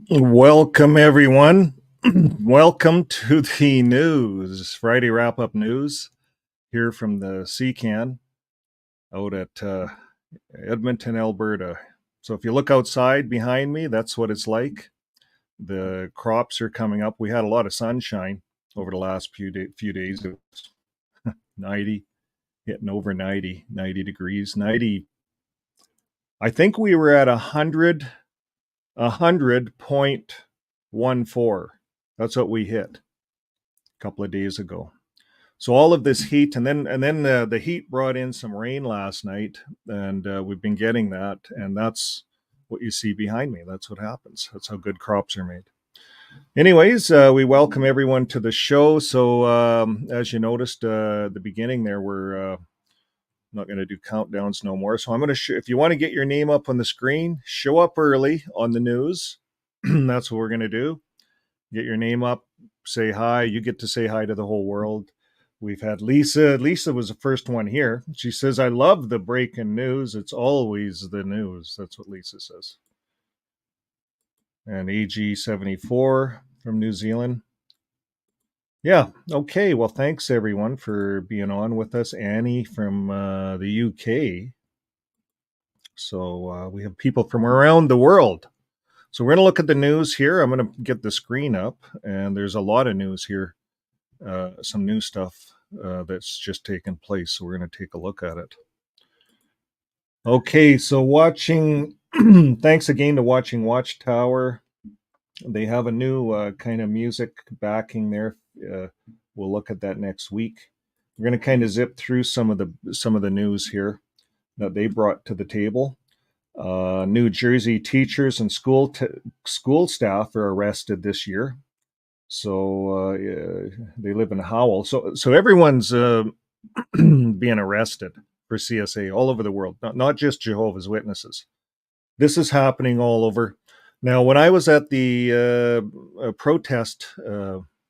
Welcome, everyone. Welcome to the news, Friday wrap-up news here from the CCAN out at Edmonton, Alberta. So if you look outside behind me, that's what it's like. The crops are coming up. We had a lot of sunshine over the last few days. It was 90, hitting over 90 degrees. 90. I think we were at 100.14. That's what we hit a couple of days ago. So all of this heat, and then the heat brought in some rain last night, and we've been getting that, and that's what you see behind me. That's what happens. That's how good crops are made. Anyways, we welcome everyone to the show. So as you noticed at the beginning there, we're not going to do countdowns no more. So I'm going to if you want to get your name up on the screen, show up early on the news. That's what we're going to do. Get your name up, say hi. You get to say hi to the whole world. We've had Lisa. Lisa was the first one here. She says, I love the breaking news. It's always the news. That's what Lisa says. And AG74 from New Zealand. Yeah, okay. Well, thanks, everyone, for being on with us. Annie from the UK. So we have people from around the world. So we're going to look at the news here. I'm going to get the screen up, and there's a lot of news here. Some new stuff that's just taken place. So we're going to take a look at it. Okay, so watching, thanks again to Watching Watchtower. They have a new kind of music backing there. We'll look at that next week. We're going to kind of zip through some of the news here that they brought to the table. New Jersey teachers and school staff are arrested this year. So they live in Howell. So everyone's being arrested for CSA all over the world, not just Jehovah's Witnesses. This is happening all over. Now, when I was at the protest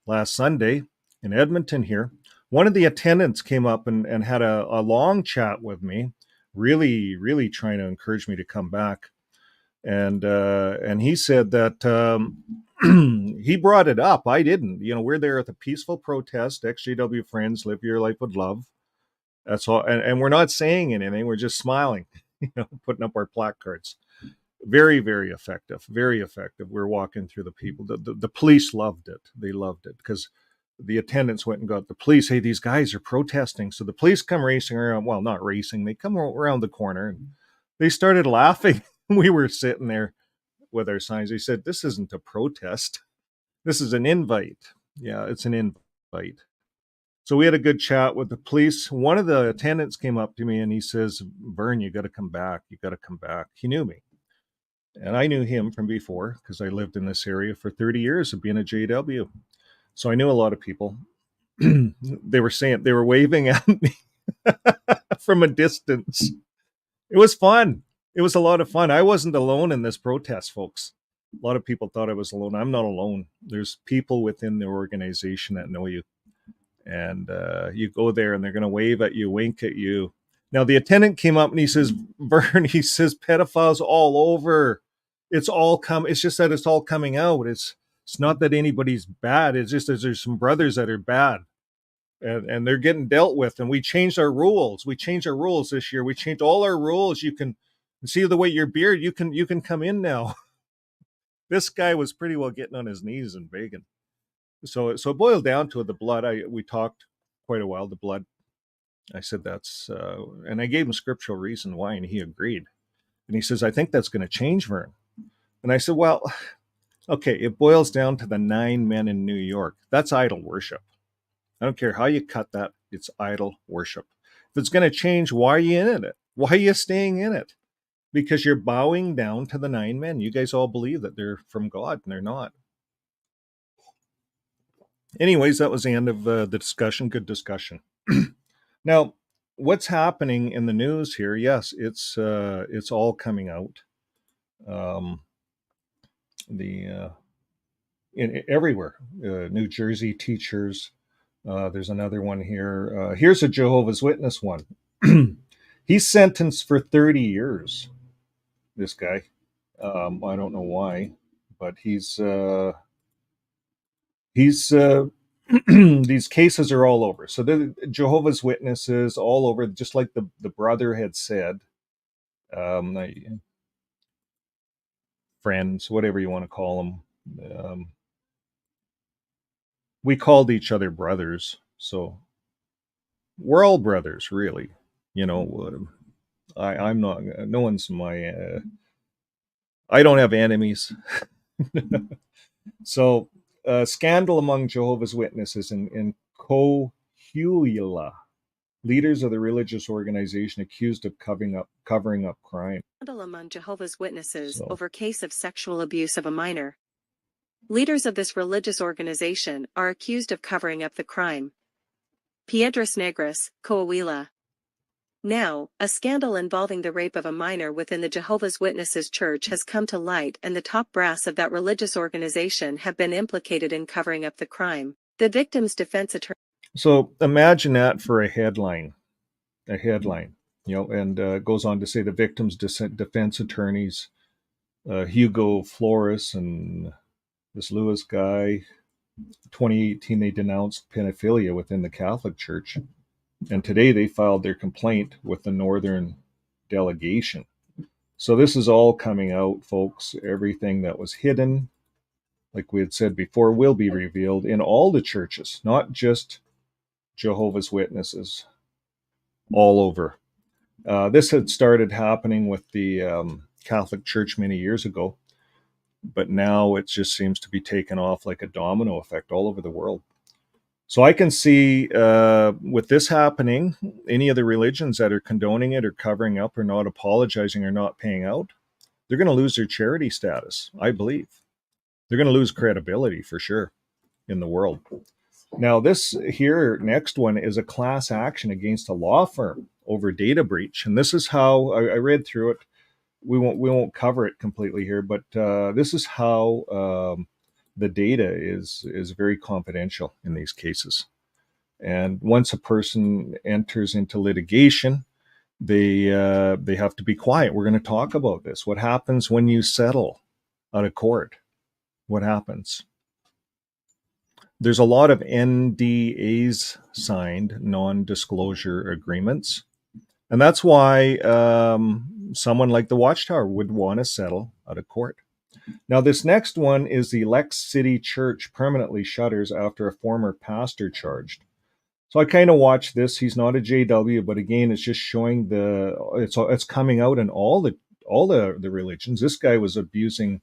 last Sunday in Edmonton here, one of the attendants came up and had a long chat with me, really, really trying to encourage me to come back. And he said that he brought it up. I didn't. We're there at the peaceful protest. ExJW friends, live your life with love. That's all. And we're not saying anything. We're just smiling, putting up our placards. Very, very effective. Very effective. We're walking through the people. The police loved it. They loved it because the attendants went and got the police. Hey, these guys are protesting. So the police come racing around. Well, not racing. They come around the corner and they started laughing. We were sitting there with our signs. They said, this isn't a protest. This is an invite. Yeah, it's an invite. So we had a good chat with the police. One of the attendants came up to me and he says, Vern, you got to come back. You got to come back. He knew me. And I knew him from before because I lived in this area for 30 years of being a JW. So I knew a lot of people. They were waving at me from a distance. It was fun. It was a lot of fun. I wasn't alone in this protest, folks. A lot of people thought I was alone. I'm not alone. There's people within the organization that know you. And you go there and they're going to wave at you, wink at you. Now, the attendant came up and he says, Vern, he says, pedophiles all over. It's just that it's all coming out. It's not that anybody's bad. It's just that there's some brothers that are bad. And they're getting dealt with. And we changed our rules. We changed our rules this year. We changed all our rules. You can see the way your beard, you can come in now. This guy was pretty well getting on his knees and begging. So it boiled down to the blood. We talked quite a while, the blood. I said that's, and I gave him scriptural reason why, and he agreed. And he says, I think that's going to change, Vern. And I said, well, okay, it boils down to the 9 men in New York. That's idol worship. I don't care how you cut that. It's idol worship. If it's going to change, why are you in it? Why are you staying in it? Because you're bowing down to the 9 men. You guys all believe that they're from God, and they're not. Anyways, that was the end of the discussion. Good discussion. Now, what's happening in the news here? Yes, it's all coming out. Everywhere. New Jersey teachers. There's another one here. Here's a Jehovah's Witness one. He's sentenced for 30 years. This guy, I don't know why, but he's these cases are all over. So the Jehovah's Witnesses all over, just like the brother had said. Um, Friends, whatever you want to call them. We called each other brothers, so we're all brothers, really. You know, I'm not. No one's my. I don't have enemies. So, scandal among Jehovah's Witnesses in Coahuila. Leaders of the religious organization accused of covering up crime. Scandal among Jehovah's Witnesses So, over case of sexual abuse of a minor. Leaders of this religious organization are accused of covering up the crime. Piedras Negras, Coahuila. Now, a scandal involving the rape of a minor within the Jehovah's Witnesses church has come to light, and the top brass of that religious organization have been implicated in covering up the crime. The victim's defense attorney. so imagine that for a headline. A headline, and goes on to say the victim's defense attorneys, Hugo Flores and this Lewis guy, 2018, they denounced pedophilia within the Catholic Church. And today they filed their complaint with the Northern delegation. So this is all coming out, folks. Everything that was hidden, like we had said before, will be revealed in all the churches, not just Jehovah's Witnesses, all over. This had started happening with the Catholic Church many years ago, but now it just seems to be taken off like a domino effect all over the world. So I can see with this happening, any of the religions that are condoning it or covering up or not apologizing or not paying out, they're going to lose their charity status, I believe. They're going to lose credibility for sure in the world. Now, this here, next one, is a class action against a law firm over data breach. And this is how I read through it. We won't cover it completely here, but this is how the data is very confidential in these cases. And once a person enters into litigation, they have to be quiet. We're going to talk about this. What happens when you settle out of court? What happens? There's a lot of NDAs signed, non-disclosure agreements, and that's why someone like the Watchtower would want to settle out of court. Now, this next one is the Lex City Church permanently shutters after a former pastor charged. So I kind of watched this. He's not a JW, but again, it's just showing it's coming out in all the religions. This guy was abusing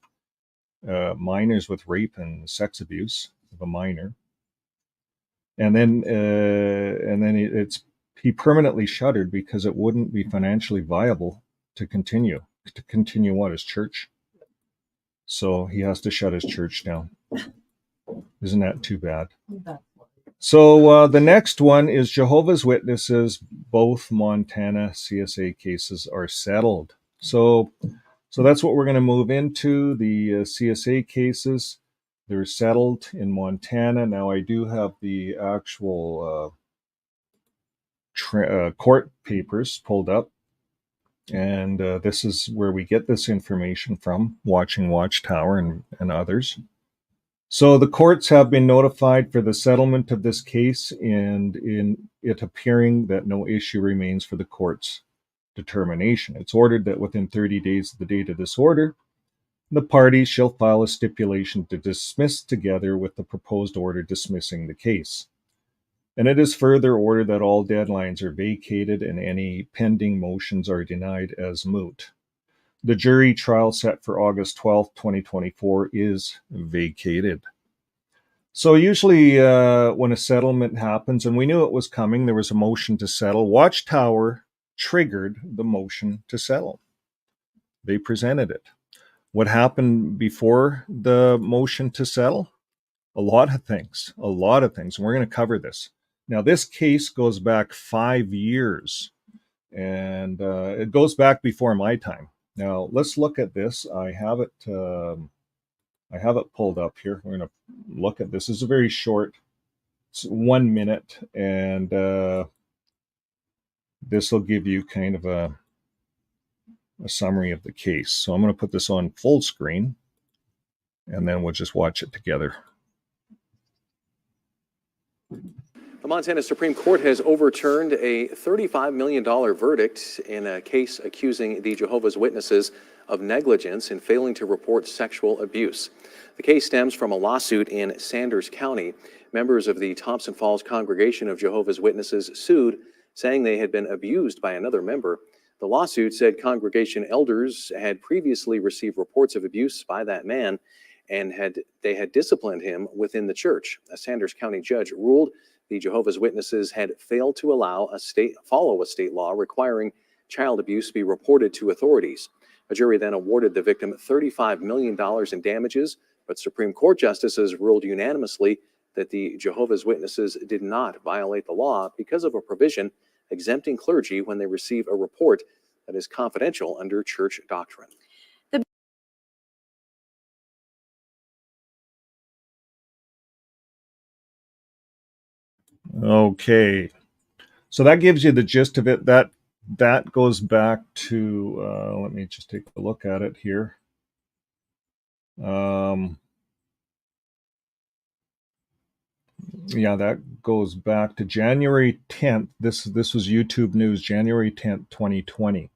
minors with rape and sex abuse of a minor, and then he permanently shuttered because it wouldn't be financially viable to continue what his church. So he has to shut his church down. Isn't that too bad? So the next one is Jehovah's Witnesses. Both Montana CSA cases are settled. So that's what we're going to move into. The CSA cases, they're settled in Montana. Now I do have the actual court papers pulled up. And this is where we get this information from, Watching Watchtower and others. So the courts have been notified for the settlement of this case, and in it appearing that no issue remains for the court's determination. It's ordered that within 30 days of the date of this order, the parties shall file a stipulation to dismiss together with the proposed order dismissing the case. And it is further ordered that all deadlines are vacated and any pending motions are denied as moot. The jury trial set for August 12th, 2024 is vacated. So usually when a settlement happens, and we knew it was coming, there was a motion to settle. Watchtower triggered the motion to settle. They presented it. What happened before the motion to settle? A lot of things. And we're going to cover this. Now, this case goes back 5 years, and it goes back before my time. Now, let's look at this. I have it pulled up here. We're going to look at this. This is a very short, it's 1 minute, and this will give you kind of a summary of the case. So I'm going to put this on full screen, and then we'll just watch it together. The Montana Supreme Court has overturned a $35 million verdict in a case accusing the Jehovah's Witnesses of negligence in failing to report sexual abuse. The case stems from a lawsuit in Sanders County. Members of the Thompson Falls Congregation of Jehovah's Witnesses sued, saying they had been abused by another member. The lawsuit said congregation elders had previously received reports of abuse by that man, and they had disciplined him within the church. A Sanders County judge ruled the Jehovah's Witnesses had failed to follow a state law requiring child abuse be reported to authorities. A jury then awarded the victim $35 million in damages, but Supreme Court justices ruled unanimously that the Jehovah's Witnesses did not violate the law because of a provision exempting clergy when they receive a report that is confidential under church doctrine. Okay, so that gives you the gist of it. That goes back to, let me just take a look at it here. Yeah, that goes back to January 10th. This was YouTube News, January 10th, 2020.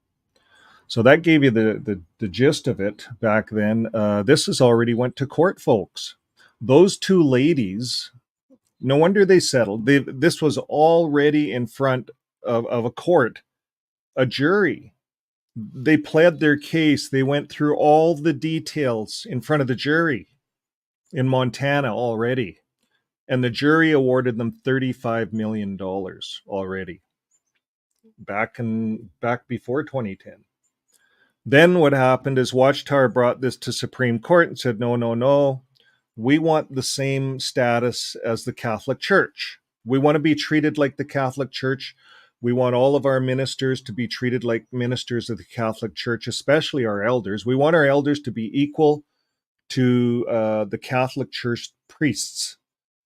So that gave you the gist of it back then. This has already went to court, folks. Those two ladies, no wonder they settled. This was already in front of a court, a jury. They pled their case. They went through all the details in front of the jury in Montana already. And the jury awarded them $35 million already back before 2010. Then what happened is Watchtower brought this to Supreme Court and said, no. We want the same status as the Catholic Church. We want to be treated like the Catholic Church. We want all of our ministers to be treated like ministers of the Catholic Church, especially our elders. We want our elders to be equal to the Catholic Church priests.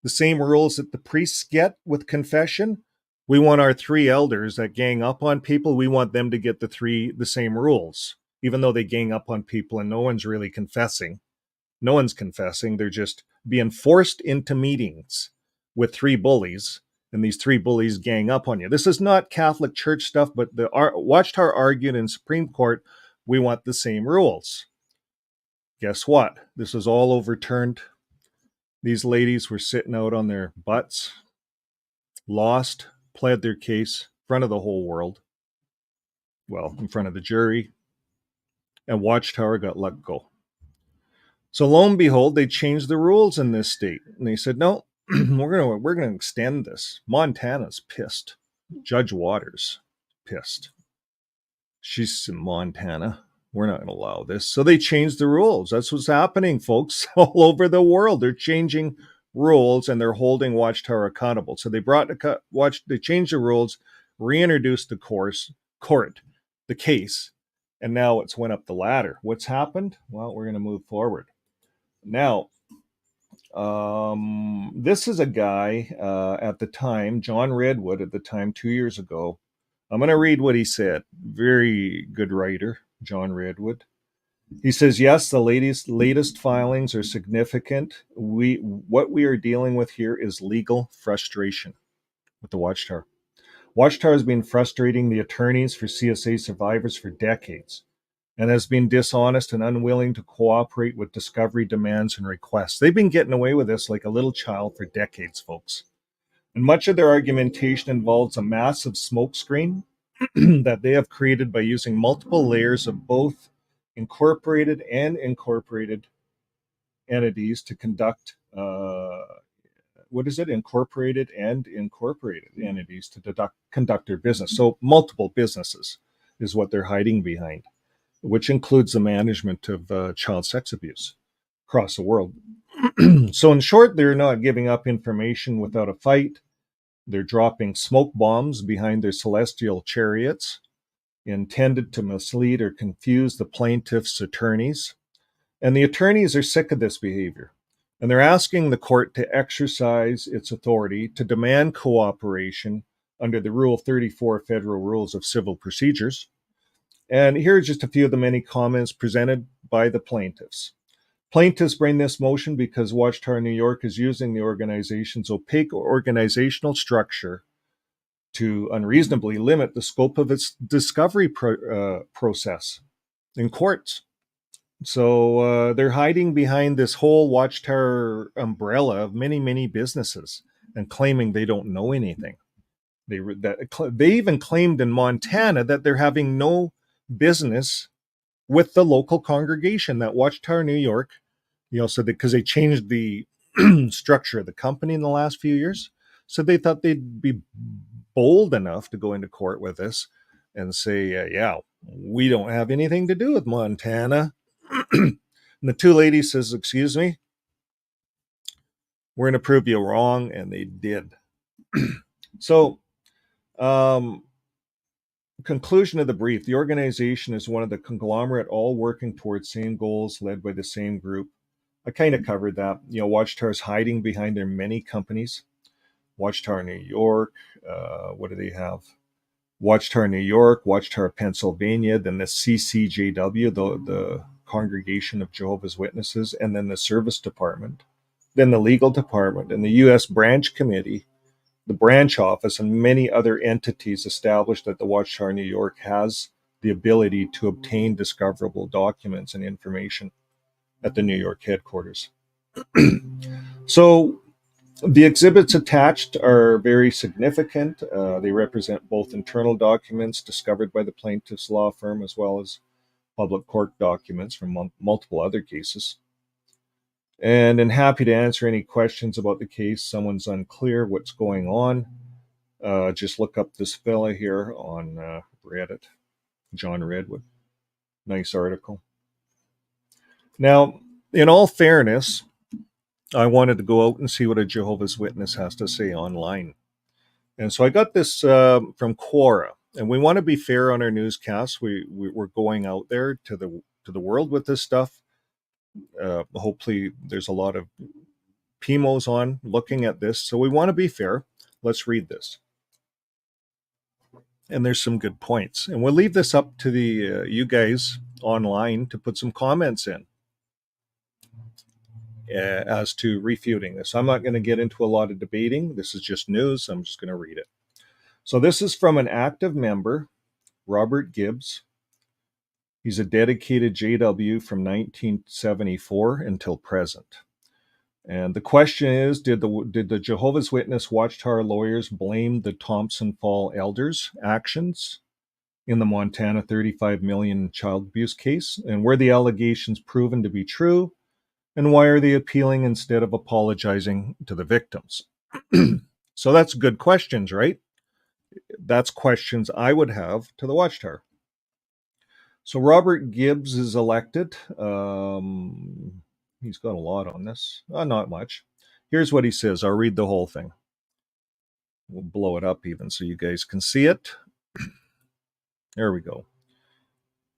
The same rules that the priests get with confession. We want our three elders that gang up on people, we want them to get the same rules, even though they gang up on people and no one's really confessing. No one's confessing. They're just being forced into meetings with three bullies, and these three bullies gang up on you. This is not Catholic Church stuff, but the Watchtower argued in Supreme Court, we want the same rules. Guess what? This was all overturned. These ladies were sitting out on their butts, lost, pled their case in front of the whole world. Well, in front of the jury. And Watchtower got let go. So lo and behold, they changed the rules in this state. And they said, no, we're going to extend this. Montana's pissed. Judge Waters pissed. She's in Montana. We're not going to allow this. So they changed the rules. That's what's happening, folks, all over the world. They're changing rules and they're holding Watchtower accountable. So they they changed the rules, reintroduced the the case, and now it's went up the ladder. What's happened? Well, we're going to move forward. Now, this is a guy at the time, John Redwood, at the time, 2 years ago. I'm going to read what he said. Very good writer, John Redwood. He says, yes, the latest filings are significant. What we are dealing with here is legal frustration with the Watchtower. Watchtower has been frustrating the attorneys for CSA survivors for decades and has been dishonest and unwilling to cooperate with discovery demands and requests. They've been getting away with this like a little child for decades, folks. And much of their argumentation involves a massive smokescreen that they have created by using multiple layers of both incorporated and incorporated entities to conduct, incorporated and incorporated entities to conduct their business. So multiple businesses is what they're hiding behind, which includes the management of child sex abuse across the world. So in short, they're not giving up information without a fight. They're dropping smoke bombs behind their celestial chariots intended to mislead or confuse the plaintiff's attorneys. And the attorneys are sick of this behavior. And they're asking the court to exercise its authority to demand cooperation under the Rule 34 Federal Rules of Civil Procedures. And here are just a few of the many comments presented by the plaintiffs. Plaintiffs bring this motion because Watchtower New York is using the organization's opaque organizational structure to unreasonably limit the scope of its discovery process in courts. So they're hiding behind this whole Watchtower umbrella of many, many businesses and claiming they don't know anything. They even claimed in Montana that they're having no business with the local congregation, that Watchtower New York, so because they changed the structure of the company in the last few years. So they thought they'd be bold enough to go into court with this and say, yeah, we don't have anything to do with Montana. And the two ladies says, excuse me, we're going to prove you wrong. And they did. So, conclusion of the brief, the organization is one of the conglomerate all working towards same goals led by the same group. I kind of covered that. Watchtower's hiding behind their many companies. Watchtower New York, what do they have? Watchtower New York, Watchtower Pennsylvania, then the CCJW, the Congregation of Jehovah's Witnesses, and then the Service Department, then the Legal Department, and the U.S. Branch Committee, the branch office, and many other entities established that the Watchtower New York has the ability to obtain discoverable documents and information at the New York headquarters. So the exhibits attached are very significant. They represent both internal documents discovered by the plaintiff's law firm as well as public court documents from multiple other cases. And I'm happy to answer any questions about the case. Someone's unclear what's going on. Just look up this fella here on Reddit, John Redwood. Nice article. Now, in all fairness, I wanted to go out and see what a Jehovah's Witness has to say online. And so I got this from Quora. And we want to be fair on our newscasts. We're going out there to the world with this stuff. Hopefully there's a lot of PMOs on looking at this. So we want to be fair. Let's read this. And there's some good points. And we'll leave this up to the you guys online to put some comments in as to refuting this. I'm not going to get into a lot of debating. This is just news. I'm just going to read it. So this is from an active member, Robert Gibbs. He's a dedicated JW from 1974 until present. And the question is, did the Jehovah's Witness Watchtower lawyers blame the Thompson Fall elders' actions in the Montana 35 million child abuse case? And were the allegations proven to be true? And why are they appealing instead of apologizing to the victims? So that's good questions, right? That's questions I would have to the Watchtower. So Robert Gibbs is elected. He's got a lot on this. Not much. Here's what he says. I'll read the whole thing. We'll blow it up even so you guys can see it. There we go.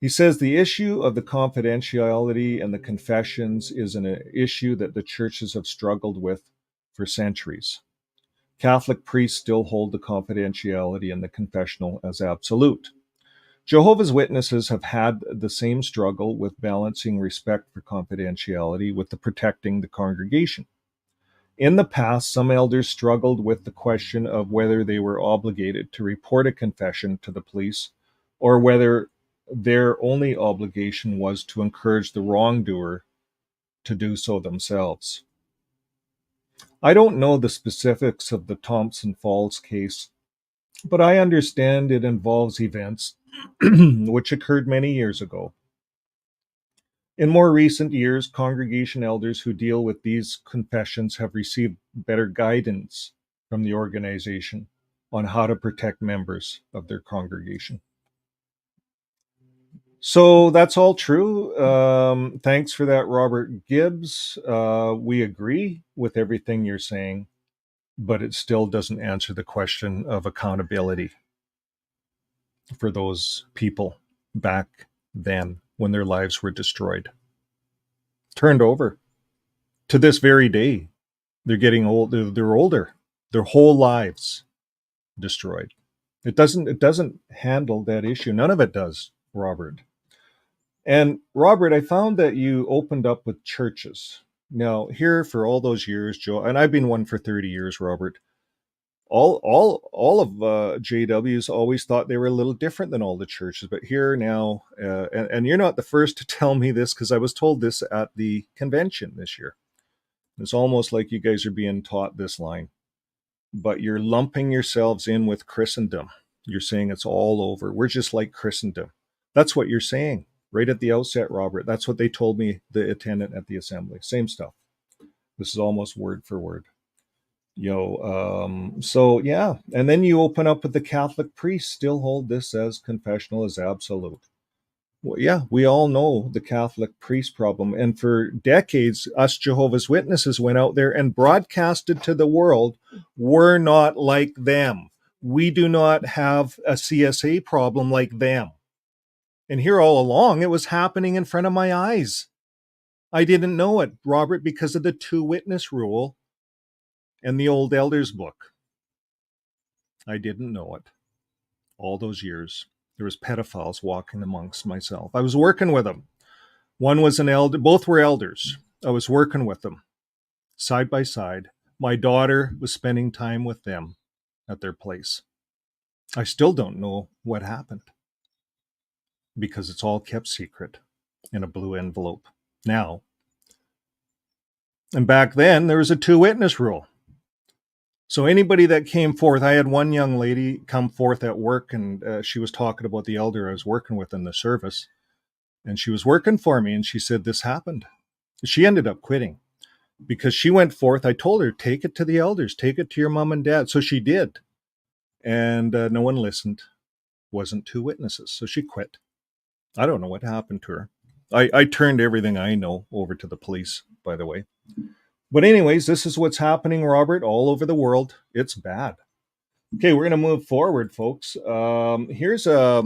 He says the issue of the confidentiality and the confessions is an issue that the churches have struggled with for centuries. Catholic priests still hold the confidentiality and the confessional as absolute. Jehovah's Witnesses have had the same struggle with balancing respect for confidentiality with the protecting the congregation. In the past, some elders struggled with the question of whether they were obligated to report a confession to the police or whether their only obligation was to encourage the wrongdoer to do so themselves. I don't know the specifics of the Thompson Falls case, but I understand it involves events which occurred many years ago. In more recent years, congregation elders who deal with these confessions have received better guidance from the organization on how to protect members of their congregation. So that's all true. Thanks for that, Robert Gibbs. We agree with everything you're saying, but it still doesn't answer the question of accountability for those people back then when their lives were destroyed. Turned over. To this very day, they're getting old. They're older. Their whole lives destroyed. It doesn't handle that issue. None of it does, Robert. And Robert, I found that you opened up with churches. Now, here for all those years, Joe, and I've been one for 30 years, Robert. All of JWs always thought they were a little different than all the churches, but here now, and you're not the first to tell me this because I was told this at the convention this year. It's almost like you guys are being taught this line, but you're lumping yourselves in with Christendom. You're saying it's all over. We're just like Christendom. That's what you're saying right at the outset, Robert. That's what they told me, the attendant at the assembly. Same stuff. This is almost word for word. So yeah, and then you open up with the Catholic priests still hold this as confessional as absolute. Well, yeah, we all know the Catholic priest problem, and for decades, us Jehovah's Witnesses went out there and broadcasted to the world, we're not like them. We do not have a CSA problem like them. And here all along, it was happening in front of my eyes. I didn't know it, Robert, because of the 2-witness rule and the old elders book. I didn't know it. All those years, there was pedophiles walking amongst myself. I was working with them. One was an elder. Both were elders. I was working with them side by side. My daughter was spending time with them at their place. I still don't know what happened because it's all kept secret in a blue envelope now. And back then, there was a 2-witness rule. So anybody that came forth, I had one young lady come forth at work, and she was talking about the elder I was working with in the service. And she was working for me, and she said this happened. She ended up quitting because she went forth. I told her, take it to the elders, take it to your mom and dad. So she did. And no one listened. Wasn't 2 witnesses. So she quit. I don't know what happened to her. I turned everything I know over to the police, by the way. But anyways, this is what's happening, Robert, all over the world. It's bad. Okay, we're going to move forward, folks. Here's a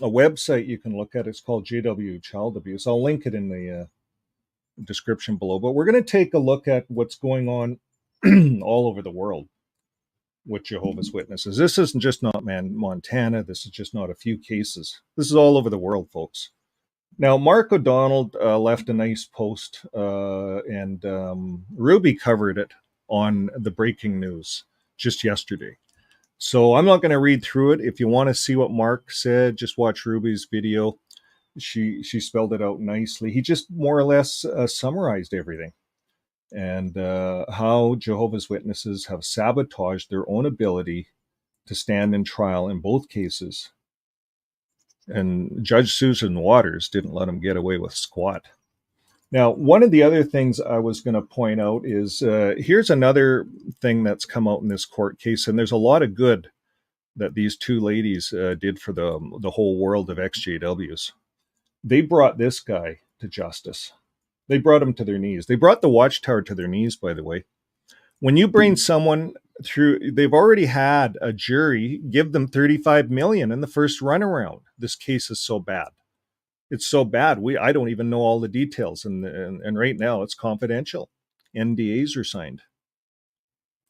website you can look at. It's called JW Child Abuse. I'll link it in the description below. But we're going to take a look at what's going on all over the world with Jehovah's Witnesses. This isn't just not Montana. This is just not a few cases. This is all over the world, folks. Now, Mark O'Donnell left a nice post, and Ruby covered it on the breaking news just yesterday. So I'm not going to read through it. If you want to see what Mark said, just watch Ruby's video. She spelled it out nicely. He just more or less summarized everything and how Jehovah's Witnesses have sabotaged their own ability to stand in trial in both cases. And Judge Susan Waters didn't let him get away with squat. Now, one of the other things I was going to point out is here's another thing that's come out in this court case, and there's a lot of good that these 2 ladies did for the whole world of ExJWs. They brought this guy to justice. They brought him to their knees. They brought the Watchtower to their knees, by the way. When you bring someone through, they've already had a jury give them $35 million in the first runaround. This case is so bad. It's so bad. I don't even know all the details, and right now it's confidential. NDAs are signed.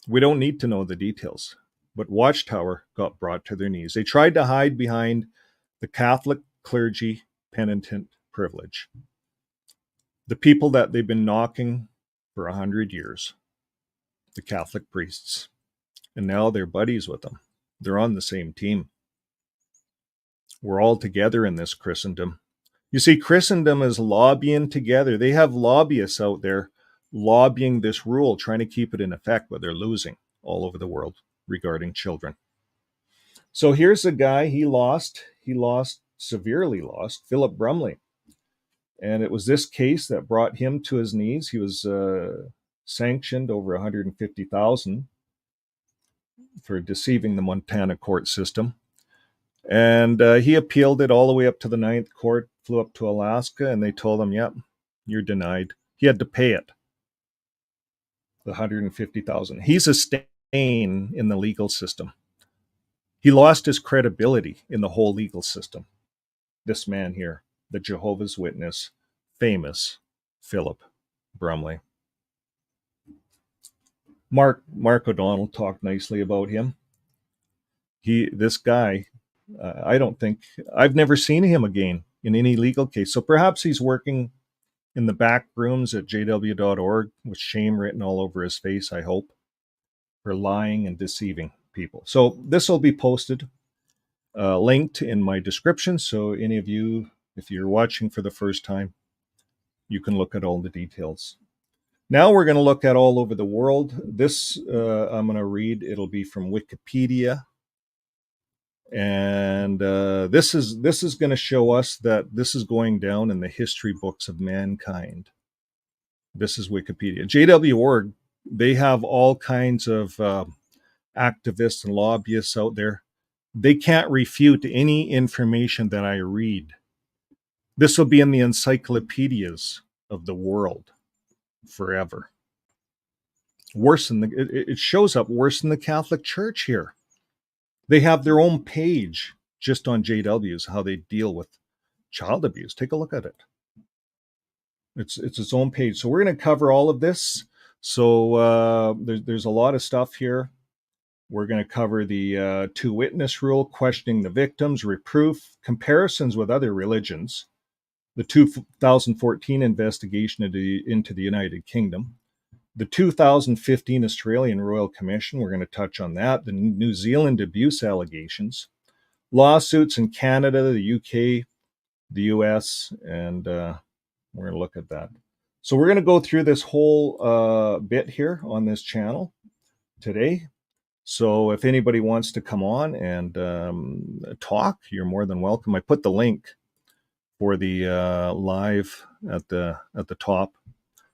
We don't need to know the details. But Watchtower got brought to their knees. They tried to hide behind the Catholic clergy penitent privilege. The people that they've been knocking for 100 years. The Catholic priests. And now they're buddies with them. They're on the same team. We're all together in this Christendom. You see, Christendom is lobbying together. They have lobbyists out there lobbying this rule, trying to keep it in effect, but they're losing all over the world regarding children. So here's a guy, he severely lost, Philip Brumley. And it was this case that brought him to his knees. He was sanctioned over $150,000 for deceiving the Montana court system. And he appealed it all the way up to the 9th court, flew up to Alaska, and they told him, yep, you're denied. He had to pay it, the $150,000. He's a stain in the legal system. He lost his credibility in the whole legal system. This man here, the Jehovah's Witness, famous Philip Brumley. Mark O'Donnell talked nicely about him. This guy, I've never seen him again in any legal case. So perhaps he's working in the back rooms at jw.org with shame written all over his face, I hope, for lying and deceiving people. So this will be posted, linked in my description. So any of you, if you're watching for the first time, you can look at all the details. Now we're going to look at all over the world. This I'm going to read. It'll be from Wikipedia. And this is going to show us that this is going down in the history books of mankind. This is Wikipedia. JW.org, they have all kinds of activists and lobbyists out there. They can't refute any information that I read. This will be in the encyclopedias of the world forever. Worse than it shows up worse than the Catholic Church here. They have their own page just on JWs, how they deal with child abuse. Take a look at it. It's its own page. So we're going to cover all of this. So there's a lot of stuff here. We're going to cover the two-witness rule, questioning the victims, reproof, comparisons with other religions, the 2014 investigation into the United Kingdom, the 2015 Australian Royal Commission, we're going to touch on that, the New Zealand abuse allegations, lawsuits in Canada, the UK, the US, and we're going to look at that. So we're going to go through this whole bit here on this channel today. So if anybody wants to come on and talk, you're more than welcome. I put the link for the live at the top.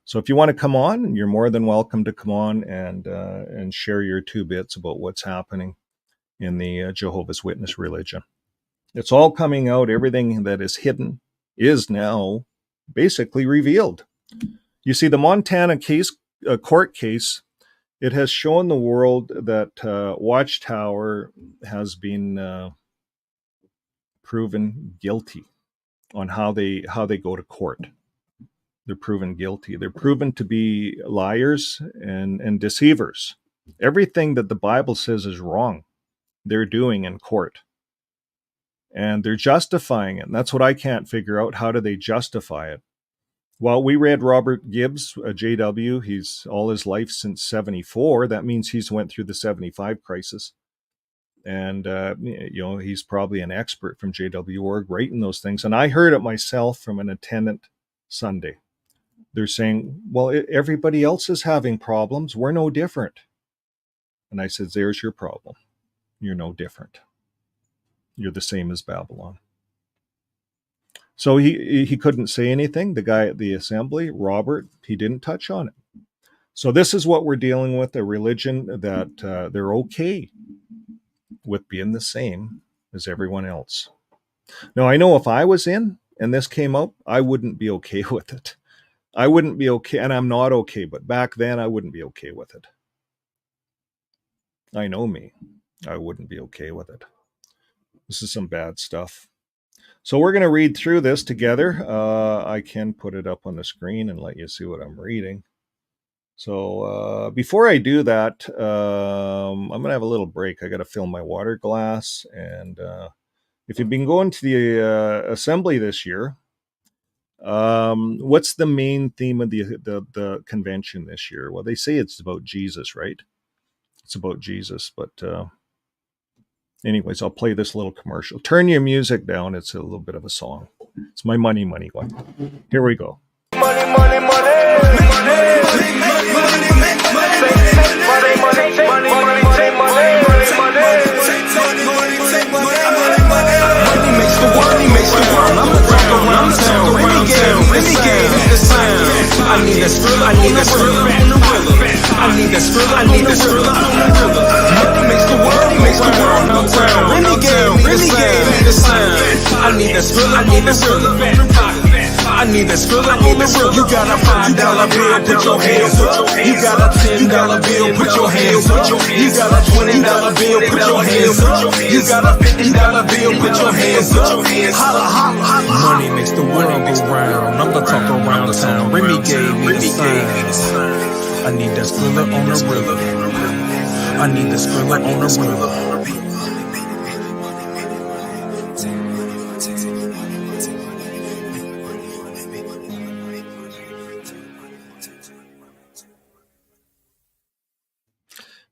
So if you want to come on, you're more than welcome to come on and share your 2 bits about what's happening in the Jehovah's Witness religion. It's all coming out. Everything that is hidden is now basically revealed. You see, the Montana court case, it has shown the world that Watchtower has been proven guilty on how they go to court. They're proven guilty. They're proven to be liars and deceivers. Everything that the Bible says is wrong, they're doing in court. And they're justifying it. And that's what I can't figure out. How do they justify it? Well, we read Robert Gibbs, a JW. He's all his life since 74. That means he's went through the 75 crisis. And, he's probably an expert from JW.org writing those things. And I heard it myself from an attendant Sunday. They're saying, well, everybody else is having problems. We're no different. And I said, there's your problem. You're no different. You're the same as Babylon. So he couldn't say anything. The guy at the assembly, Robert, he didn't touch on it. So this is what we're dealing with, a religion that they're okay with being the same as everyone else. Now, I know if I was in and this came up, I wouldn't be okay with it. I wouldn't be okay, and I'm not okay, but back then I wouldn't be okay with it. I know me. I wouldn't be okay with it. This is some bad stuff. So we're going to read through this together. I can put it up on the screen and let you see what I'm reading. So before I do that, I'm going to have a little break. I got to fill my water glass. And if you've been going to the assembly this year, what's the main theme of the convention this year? Well, they say it's about Jesus, right? It's about Jesus, but anyways, I'll play this little commercial. Turn your music down. It's a little bit of a song. It's my money one. Here we go. Money. Makes the world. I'm the talk around town. Renegade is the sound. I need a skrilla on the rhythm. I need a skrilla on the rhythm. Money makes the world out town. Renegade is the sound. I need a skrilla on the rhythm. I need a skrilla on the rhythm. You got a $5 bill, put your hands up. You got a $10 bill, put your hands up. You got a $20 bill, put your hands up. You got a $50 bill, put your hands up. Holla, holla, holla. Money makes the world go round. I'm the talk around town. Remy gave me the sign. I need that skrilla on the rhythm. I need the skrilla on the rhythm.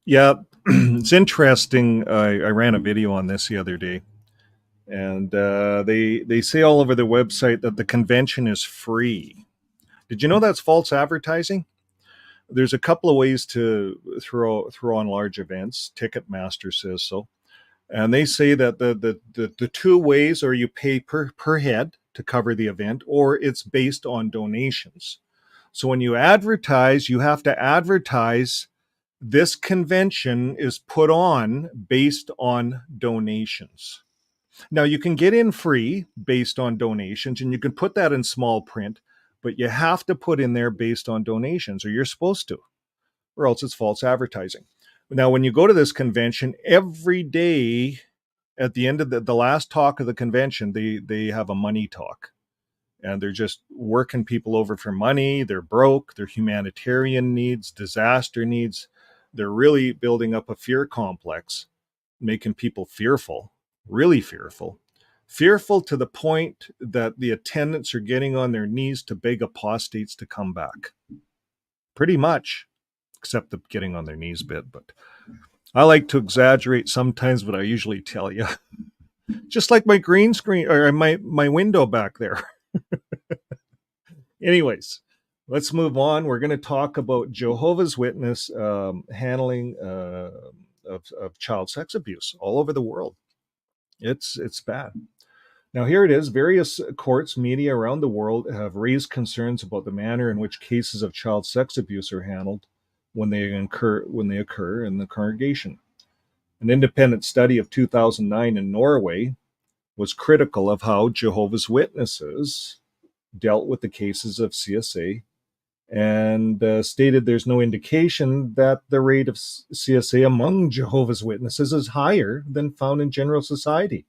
Yeah, it's interesting. I ran a video on this the other day, and they say all over their website that the convention is free. Did you know that's false advertising? There's a couple of ways to throw on large events. Ticketmaster says so, and they say that the two ways are you pay per head to cover the event, or it's based on donations. So when you advertise, you have to advertise this convention is put on based on donations. Now you can get in free based on donations, and you can put that in small print, but you have to put in there based on donations, or you're supposed to, or else it's false advertising. Now, when you go to this convention, every day at the end of the last talk of the convention, they have a money talk. And they're just working people over for money. They're broke. Their humanitarian needs, disaster needs. They're really building up a fear complex, making people fearful, really fearful. Fearful to the point that the attendants are getting on their knees to beg apostates to come back. Pretty much, except the getting on their knees bit. But I like to exaggerate sometimes, but I usually tell you. Just like my green screen or my window back there. Anyways, let's move on. We're going to talk about Jehovah's Witness handling of child sex abuse all over the world. It's bad. Now, here it is. Various courts, media around the world have raised concerns about the manner in which cases of child sex abuse are handled when they occur in the congregation. An independent study of 2009 in Norway was critical of how Jehovah's Witnesses dealt with the cases of CSA and stated there's no indication that the rate of CSA among Jehovah's Witnesses is higher than found in general society.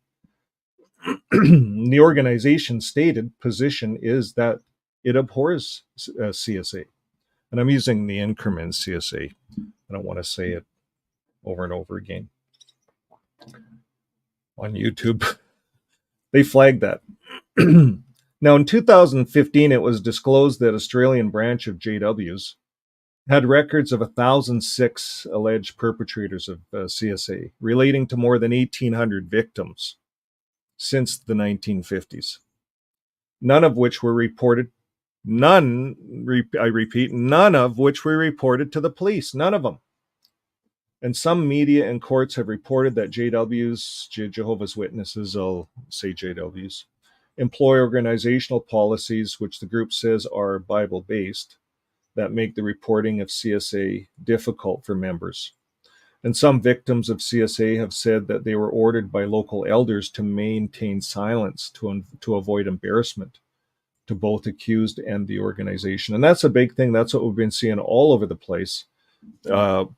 The organization's stated position is that it abhors CSA. And I'm using the increment CSA. I don't want to say it over and over again. On YouTube, they flagged that. Now, in 2015, it was disclosed that Australian branch of JWs had records of 1,006 alleged perpetrators of CSA, relating to more than 1,800 victims since the 1950s. None of which were reported. I repeat, none of which were reported to the police. None of them. And some media and courts have reported that JWs, Jehovah's Witnesses, I'll say JWs, employ organizational policies which the group says are Bible-based that make the reporting of CSA difficult for members. And some victims of CSA have said that they were ordered by local elders to maintain silence to avoid embarrassment to both accused and the organization. And that's a big thing. That's what we've been seeing all over the place.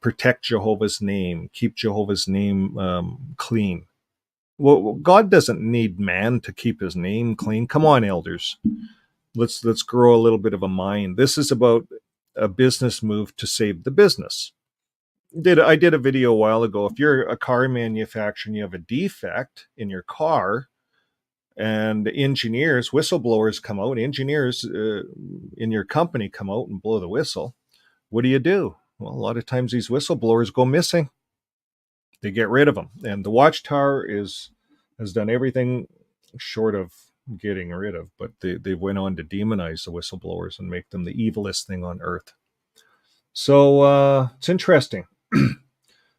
Protect Jehovah's name, keep Jehovah's name clean. Well, God doesn't need man to keep his name clean. Come on, elders. Let's grow a little bit of a mind. This is about a business move to save the business. I did a video a while ago. If you're a car manufacturer and you have a defect in your car, and engineers, whistleblowers come out, engineers in your company come out and blow the whistle, what do? Well, a lot of times these whistleblowers go missing. They get rid of them. And the Watchtower has done everything short of getting rid of, but they went on to demonize the whistleblowers and make them the evilest thing on earth. So it's interesting.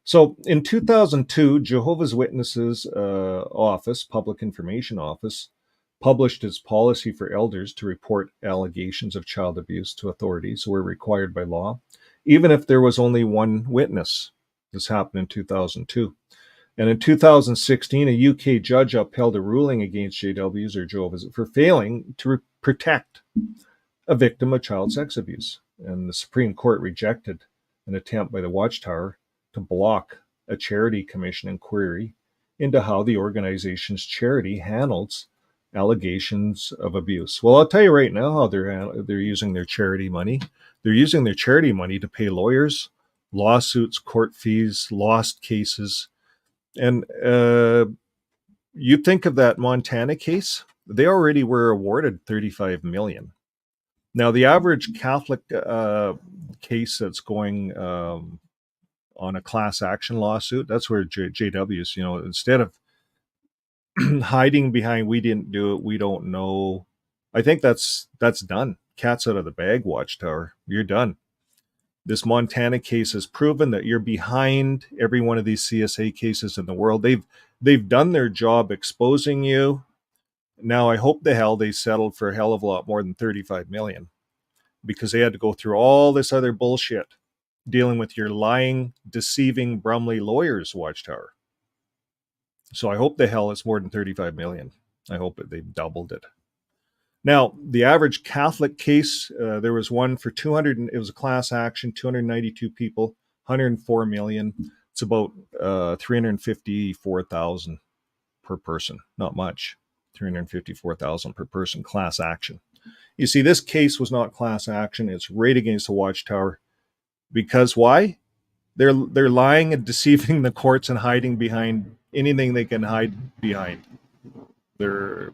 So in 2002, Jehovah's Witnesses office, Public Information Office, published its policy for elders to report allegations of child abuse to authorities where required by law, even if there was only one witness. This happened in 2002. And in 2016, a UK judge upheld a ruling against JWs or Jehovah's for failing to protect a victim of child sex abuse. And the Supreme Court rejected an attempt by the Watchtower to block a charity commission inquiry into how the organization's charity handles allegations of abuse. Well, I'll tell you right now how they're using their charity money. They're using their charity money to pay lawyers, lawsuits, court fees, lost cases. And you think of that Montana case, they already were awarded $35 million. Now, the average Catholic case that's going on a class action lawsuit. That's where JWs, instead of hiding behind we didn't do it, we don't know. I think that's done. Cat's out of the bag, Watchtower. You're done. This Montana case has proven that you're behind every one of these CSA cases in the world. They've done their job exposing you. Now I hope the hell they settled for a hell of a lot more than $35 million, because they had to go through all this other bullshit dealing with your lying, deceiving Brumley lawyers, Watchtower. So I hope the hell it's more than $35 million. I hope that they've doubled it. Now, the average Catholic case, there was one for 200, it was a class action, 292 people, 104 million. It's about 354,000 per person. Not much. 354,000 per person, class action. You see, this case was not class action. It's right against the Watchtower. Because why? They're lying and deceiving the courts and hiding behind anything they can hide behind. They're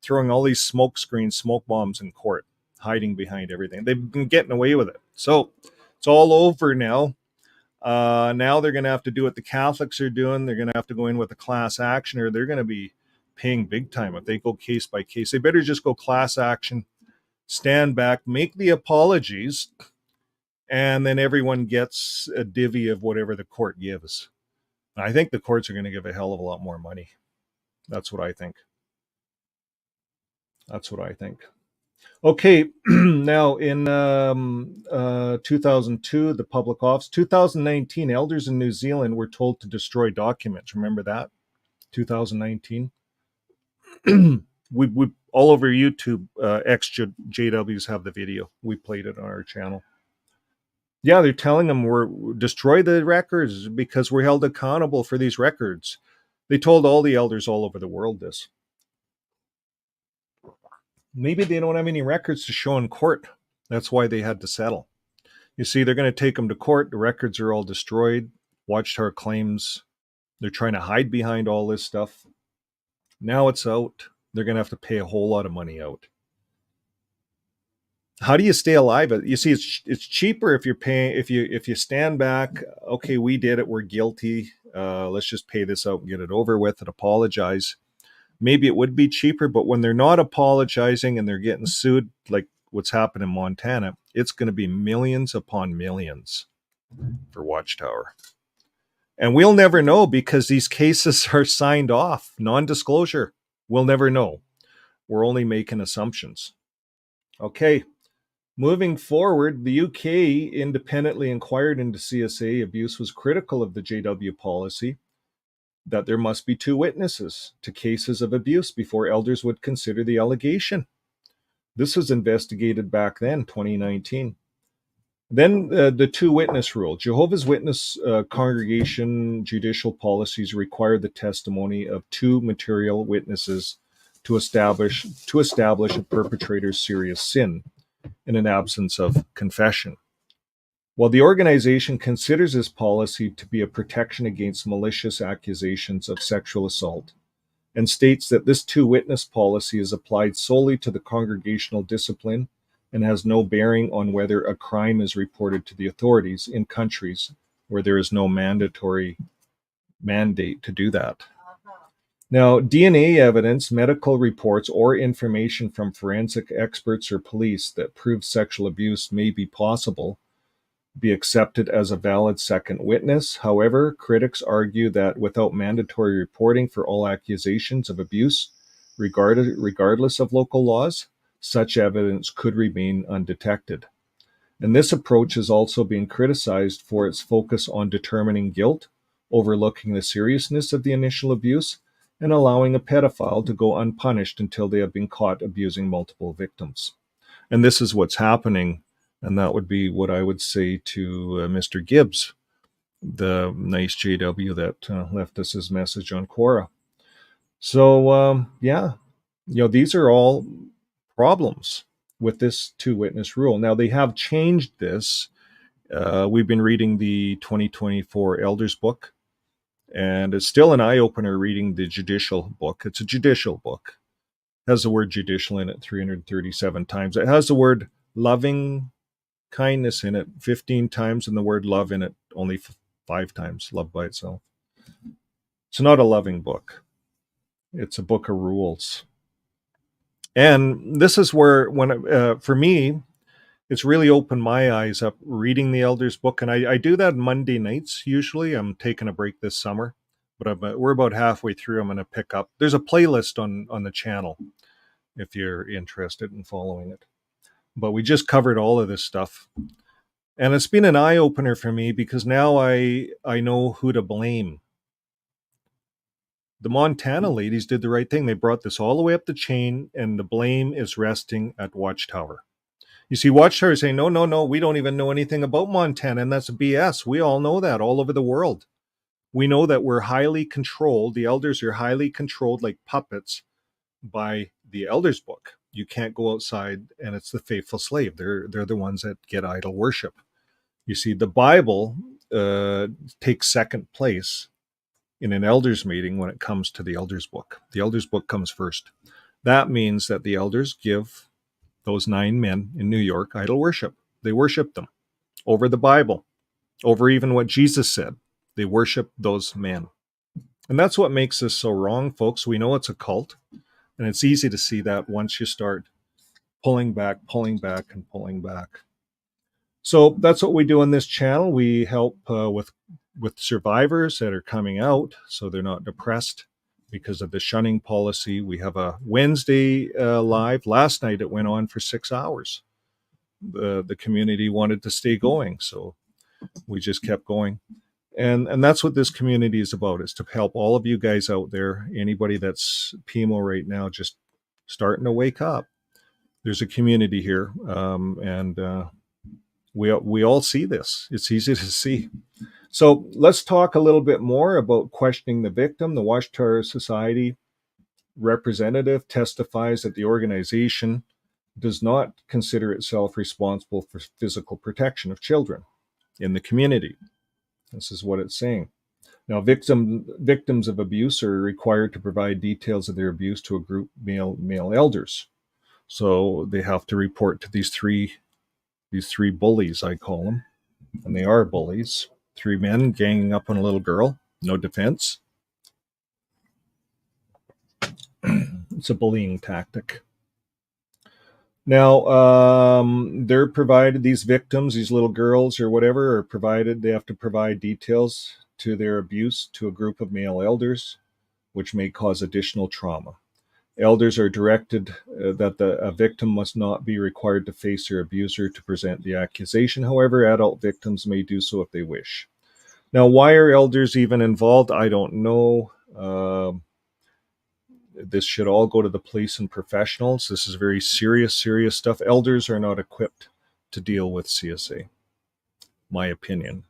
throwing all these smoke screens, smoke bombs in court, hiding behind everything. They've been getting away with it. So it's all over now. Now they're going to have to do what the Catholics are doing. They're going to have to go in with a class action, or they're going to be paying big time if they go case by case. They better just go class action, stand back, make the apologies, and then everyone gets a divvy of whatever the court gives. I think the courts are going to give a hell of a lot more money. That's what I think. Okay, now in 2002, the public office. 2019, elders in New Zealand were told to destroy documents. Remember that? 2019. we all over YouTube, ExJWs have the video. We played it on our channel. Yeah, they're telling them destroy the records because we're held accountable for these records. They told all the elders all over the world this. Maybe they don't have any records to show in court. That's why they had to settle. You see, they're going to take them to court. The records are all destroyed. Watchtower claims they're trying to hide behind all this stuff. Now it's out. They're going to have to pay a whole lot of money out. How do you stay alive? You see, it's cheaper if you're paying. If you stand back. Okay, we did it. We're guilty. Let's just pay this out and get it over with and apologize. Maybe it would be cheaper, but when they're not apologizing and they're getting sued, like what's happened in Montana, it's going to be millions upon millions for Watchtower. And we'll never know because these cases are signed off, non-disclosure. We'll never know. We're only making assumptions. Okay, moving forward, the UK independently inquired into CSA abuse, was critical of the JW policy that there must be 2 witnesses to cases of abuse before elders would consider the allegation. This was investigated back then, 2019. Then the 2-witness rule. Jehovah's Witness congregation judicial policies require the testimony of 2 material witnesses to establish a perpetrator's serious sin in an absence of confession. While the organization considers this policy to be a protection against malicious accusations of sexual assault and states that this 2-witness policy is applied solely to the congregational discipline and has no bearing on whether a crime is reported to the authorities in countries where there is no mandatory mandate to do that. Now, DNA evidence, medical reports, or information from forensic experts or police that prove sexual abuse may be possible be accepted as a valid second witness. However, critics argue that without mandatory reporting for all accusations of abuse, regardless of local laws, such evidence could remain undetected. And this approach is also being criticized for its focus on determining guilt, overlooking the seriousness of the initial abuse, and allowing a pedophile to go unpunished until they have been caught abusing multiple victims. And this is what's happening. And that would be what I would say to Mr. Gibbs, the nice JW that left us his message on Quora. So, these are all problems with this 2-witness rule. Now, they have changed this. We've been reading the 2024 Elders book, and it's still an eye-opener reading the judicial book. It's a judicial book. It has the word judicial in it 337 times. It has the word loving kindness in it 15 times and the word love in it only 5 times, Love by Itself. It's not a loving book. It's a book of rules. And this is where, for me, it's really opened my eyes up reading the Elders book. And I do that Monday nights usually. I'm taking a break this summer, but we're about halfway through. I'm going to pick up. There's a playlist on the channel if you're interested in following it. But we just covered all of this stuff. And it's been an eye-opener for me because now I know who to blame. The Montana ladies did the right thing. They brought this all the way up the chain, and the blame is resting at Watchtower. You see, Watchtower is saying, no, we don't even know anything about Montana, and that's BS. We all know that all over the world. We know that we're highly controlled. The elders are highly controlled like puppets by the Elders book. You can't go outside, and it's the faithful slave. They're the ones that get idol worship. You see, the Bible takes second place in an elders meeting when it comes to the Elders book. The Elders book comes first. That means that the elders give those 9 men in New York idol worship. They worship them over the Bible, over even what Jesus said. They worship those men. And that's what makes this so wrong, folks. We know it's a cult, and it's easy to see that once you start pulling back. So that's what we do on this channel. We help with survivors that are coming out so they're not depressed because of the shunning policy. We have a Wednesday live. Last night it went on for 6 hours. The community wanted to stay going, so we just kept going. And that's what this community is about, is to help all of you guys out there, anybody that's PMO right now, just starting to wake up. There's a community here, and we all see this. It's easy to see. So let's talk a little bit more about questioning the victim. The Watchtower Society representative testifies that the organization does not consider itself responsible for physical protection of children in the community. This is what it's saying. Now, victims of abuse are required to provide details of their abuse to a group male elders. So they have to report to these three bullies, I call them, and they are bullies. 3 men ganging up on a little girl, no defense. It's a bullying tactic. Now, they're provided, these victims, these little girls or whatever, are provided, they have to provide details to their abuse to a group of male elders, which may cause additional trauma. Elders are directed that a victim must not be required to face their abuser to present the accusation. However, adult victims may do so if they wish. Now, why are elders even involved? I don't know. This should all go to the police and professionals. This is very serious stuff. Elders are not equipped to deal with CSA, my opinion.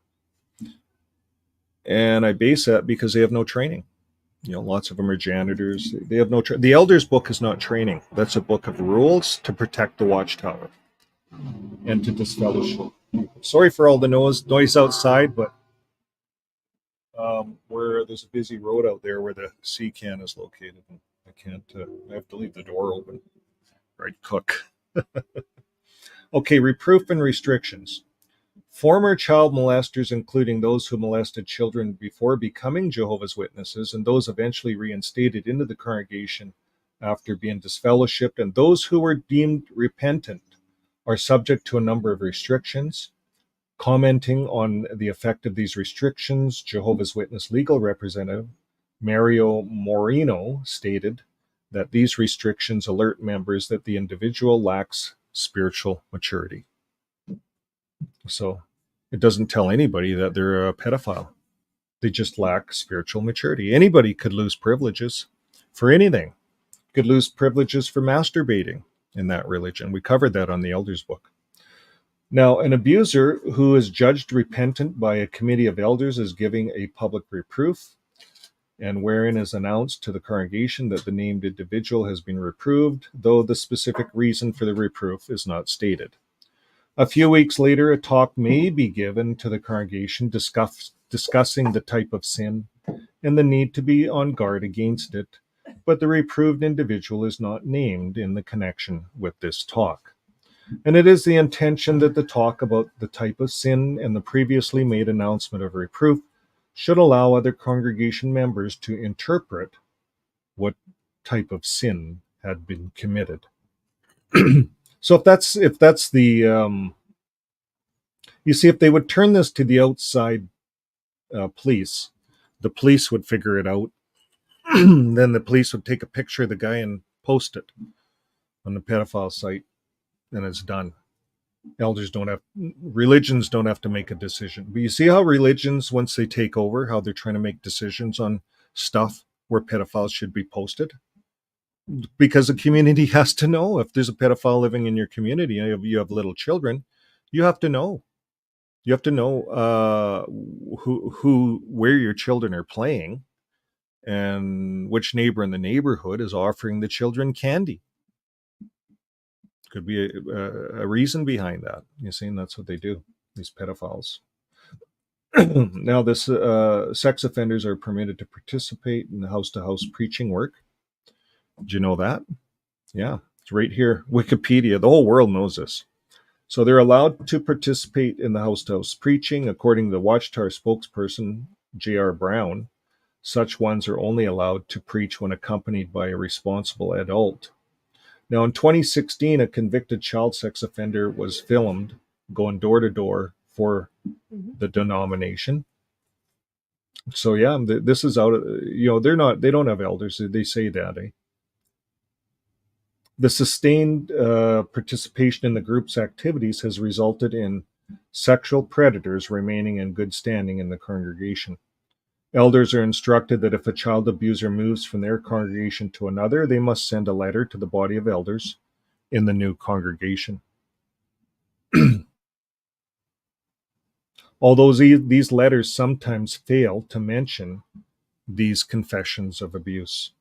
And I base that because they have no training. You know, lots of them are janitors. They have no training. The Elders book is not training. That's a book of rules to protect the Watchtower and to disfellowship. Sorry for all the noise outside, but where there's a busy road out there where the sea can is located. I have to leave the door open or I'd cook. Okay, reproof and restrictions. Former child molesters, including those who molested children before becoming Jehovah's Witnesses, and those eventually reinstated into the congregation after being disfellowshipped, and those who were deemed repentant, are subject to a number of restrictions. Commenting on the effect of these restrictions, Jehovah's Witness legal representative Mario Moreno stated that these restrictions alert members that the individual lacks spiritual maturity. So it doesn't tell anybody that they're a pedophile. They just lack spiritual maturity. Anybody could lose privileges for anything. Could lose privileges for masturbating in that religion. We covered that on the Elders book. Now, an abuser who is judged repentant by a committee of elders is giving a public reproof, and wherein is announced to the congregation that the named individual has been reproved, though the specific reason for the reproof is not stated. A few weeks later, a talk may be given to the congregation discussing the type of sin and the need to be on guard against it, but the reproved individual is not named in the connection with this talk. And it is the intention that the talk about the type of sin and the previously made announcement of reproof should allow other congregation members to interpret what type of sin had been committed. So if that's the you see, if they would turn this to the outside police, the police would figure it out. Then the police would take a picture of the guy and post it on the pedophile site, and it's done. Religions don't have to make a decision. But you see how religions, once they take over, how they're trying to make decisions on stuff where pedophiles should be posted? Because the community has to know. If there's a pedophile living in your community, you have little children, you have to know. You have to know where your children are playing, and which neighbor in the neighborhood is offering the children candy. Could be a reason behind that. You see, and that's what they do, these pedophiles. Now, this sex offenders are permitted to participate in the house-to-house preaching work. Did you know that? Yeah, it's right here. Wikipedia. The whole world knows this. So they're allowed to participate in the house-to-house preaching. According to the Watchtower spokesperson, J.R. Brown, such ones are only allowed to preach when accompanied by a responsible adult. Now, in 2016, a convicted child sex offender was filmed going door to door for the denomination. So yeah, this is out of, they don't have elders. They say that, eh? The sustained participation in the group's activities has resulted in sexual predators remaining in good standing in the congregation. Elders are instructed that if a child abuser moves from their congregation to another, they must send a letter to the body of elders in the new congregation. Although these letters sometimes fail to mention these confessions of abuse,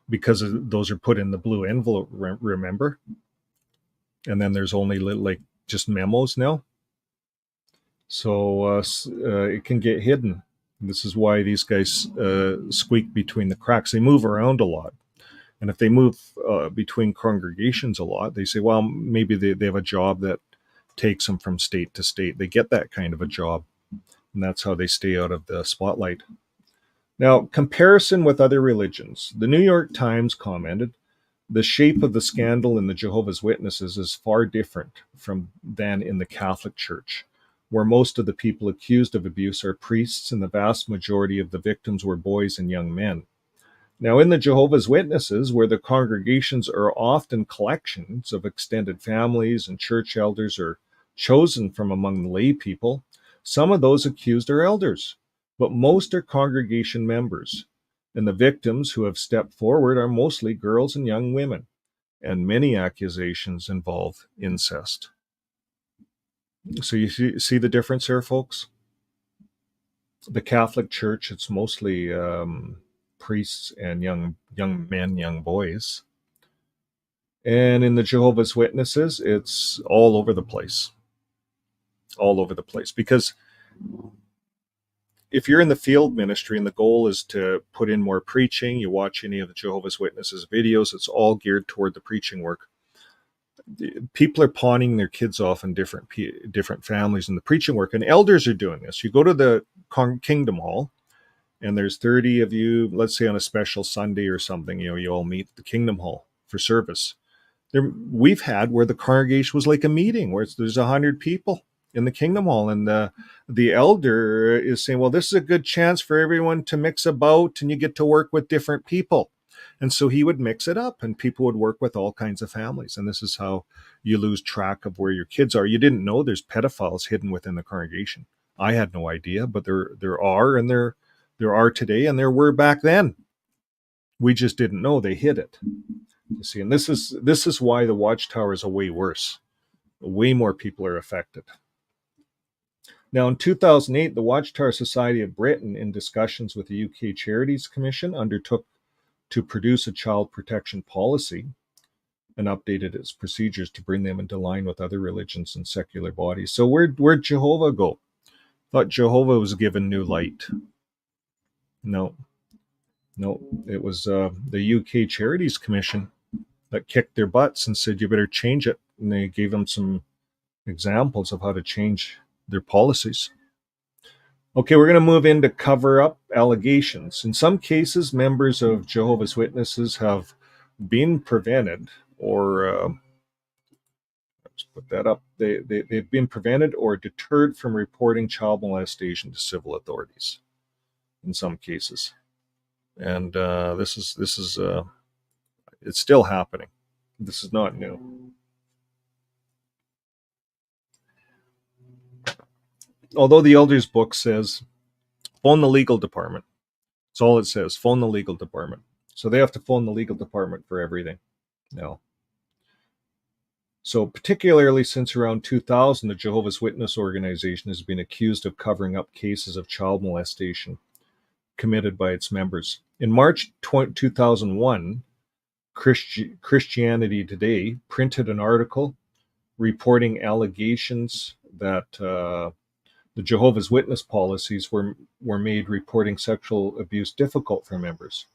because those are put in the blue envelope, remember? And then there's only like just memos now. So it can get hidden. This is why these guys squeak between the cracks. They move around a lot. And if they move between congregations a lot, they say, well, maybe they have a job that takes them from state to state. They get that kind of a job. And that's how they stay out of the spotlight. Now, comparison with other religions. The New York Times commented, the shape of the scandal in the Jehovah's Witnesses is far different than in the Catholic Church, where most of the people accused of abuse are priests and the vast majority of the victims were boys and young men. Now, in the Jehovah's Witnesses, where the congregations are often collections of extended families and church elders are chosen from among the lay people, some of those accused are elders, but most are congregation members. And the victims who have stepped forward are mostly girls and young women, and many accusations involve incest. So you see the difference here, folks? The Catholic Church, it's mostly priests and young men, young boys. And in the Jehovah's Witnesses, it's all over the place. All over the place. Because if you're in the field ministry and the goal is to put in more preaching, you watch any of the Jehovah's Witnesses videos, it's all geared toward the preaching work. People are pawning their kids off in different families in the preaching work, and elders are doing this. You go to the Kingdom Hall, and there's 30 of you, let's say on a special Sunday or something, you all meet at the Kingdom Hall for service. We've had where the congregation was like a meeting, where there's 100 people in the Kingdom Hall, and the elder is saying, well, this is a good chance for everyone to mix about, and you get to work with different people. And so he would mix it up, and people would work with all kinds of families. And this is how you lose track of where your kids are. You didn't know there's pedophiles hidden within the congregation. I had no idea, but there are, and there are today, and there were back then. We just didn't know. They hid it. You see, and this is why the Watchtower is a way worse. Way more people are affected. Now, in 2008, the Watchtower Society of Britain, in discussions with the UK Charities Commission, undertook to produce a child protection policy and updated its procedures to bring them into line with other religions and secular bodies. So where'd Jehovah go? Thought Jehovah was given new light. No, it was the UK Charities Commission that kicked their butts and said, you better change it. and they gave them some examples of how to change their policies. Okay, we're going to move into cover-up allegations. In some cases, members of Jehovah's Witnesses have been prevented, or let's put that up. They've been prevented or deterred from reporting child molestation to civil authorities. In some cases, and this is it's still happening. This is not new. Although the elders book says phone the legal department. That's all it says. Phone the legal department. So they have to phone the legal department for everything now. So particularly since around 2000, the Jehovah's Witness organization has been accused of covering up cases of child molestation committed by its members. In March 2001, Christianity Today printed an article reporting allegations that the Jehovah's Witness policies were made reporting sexual abuse difficult for members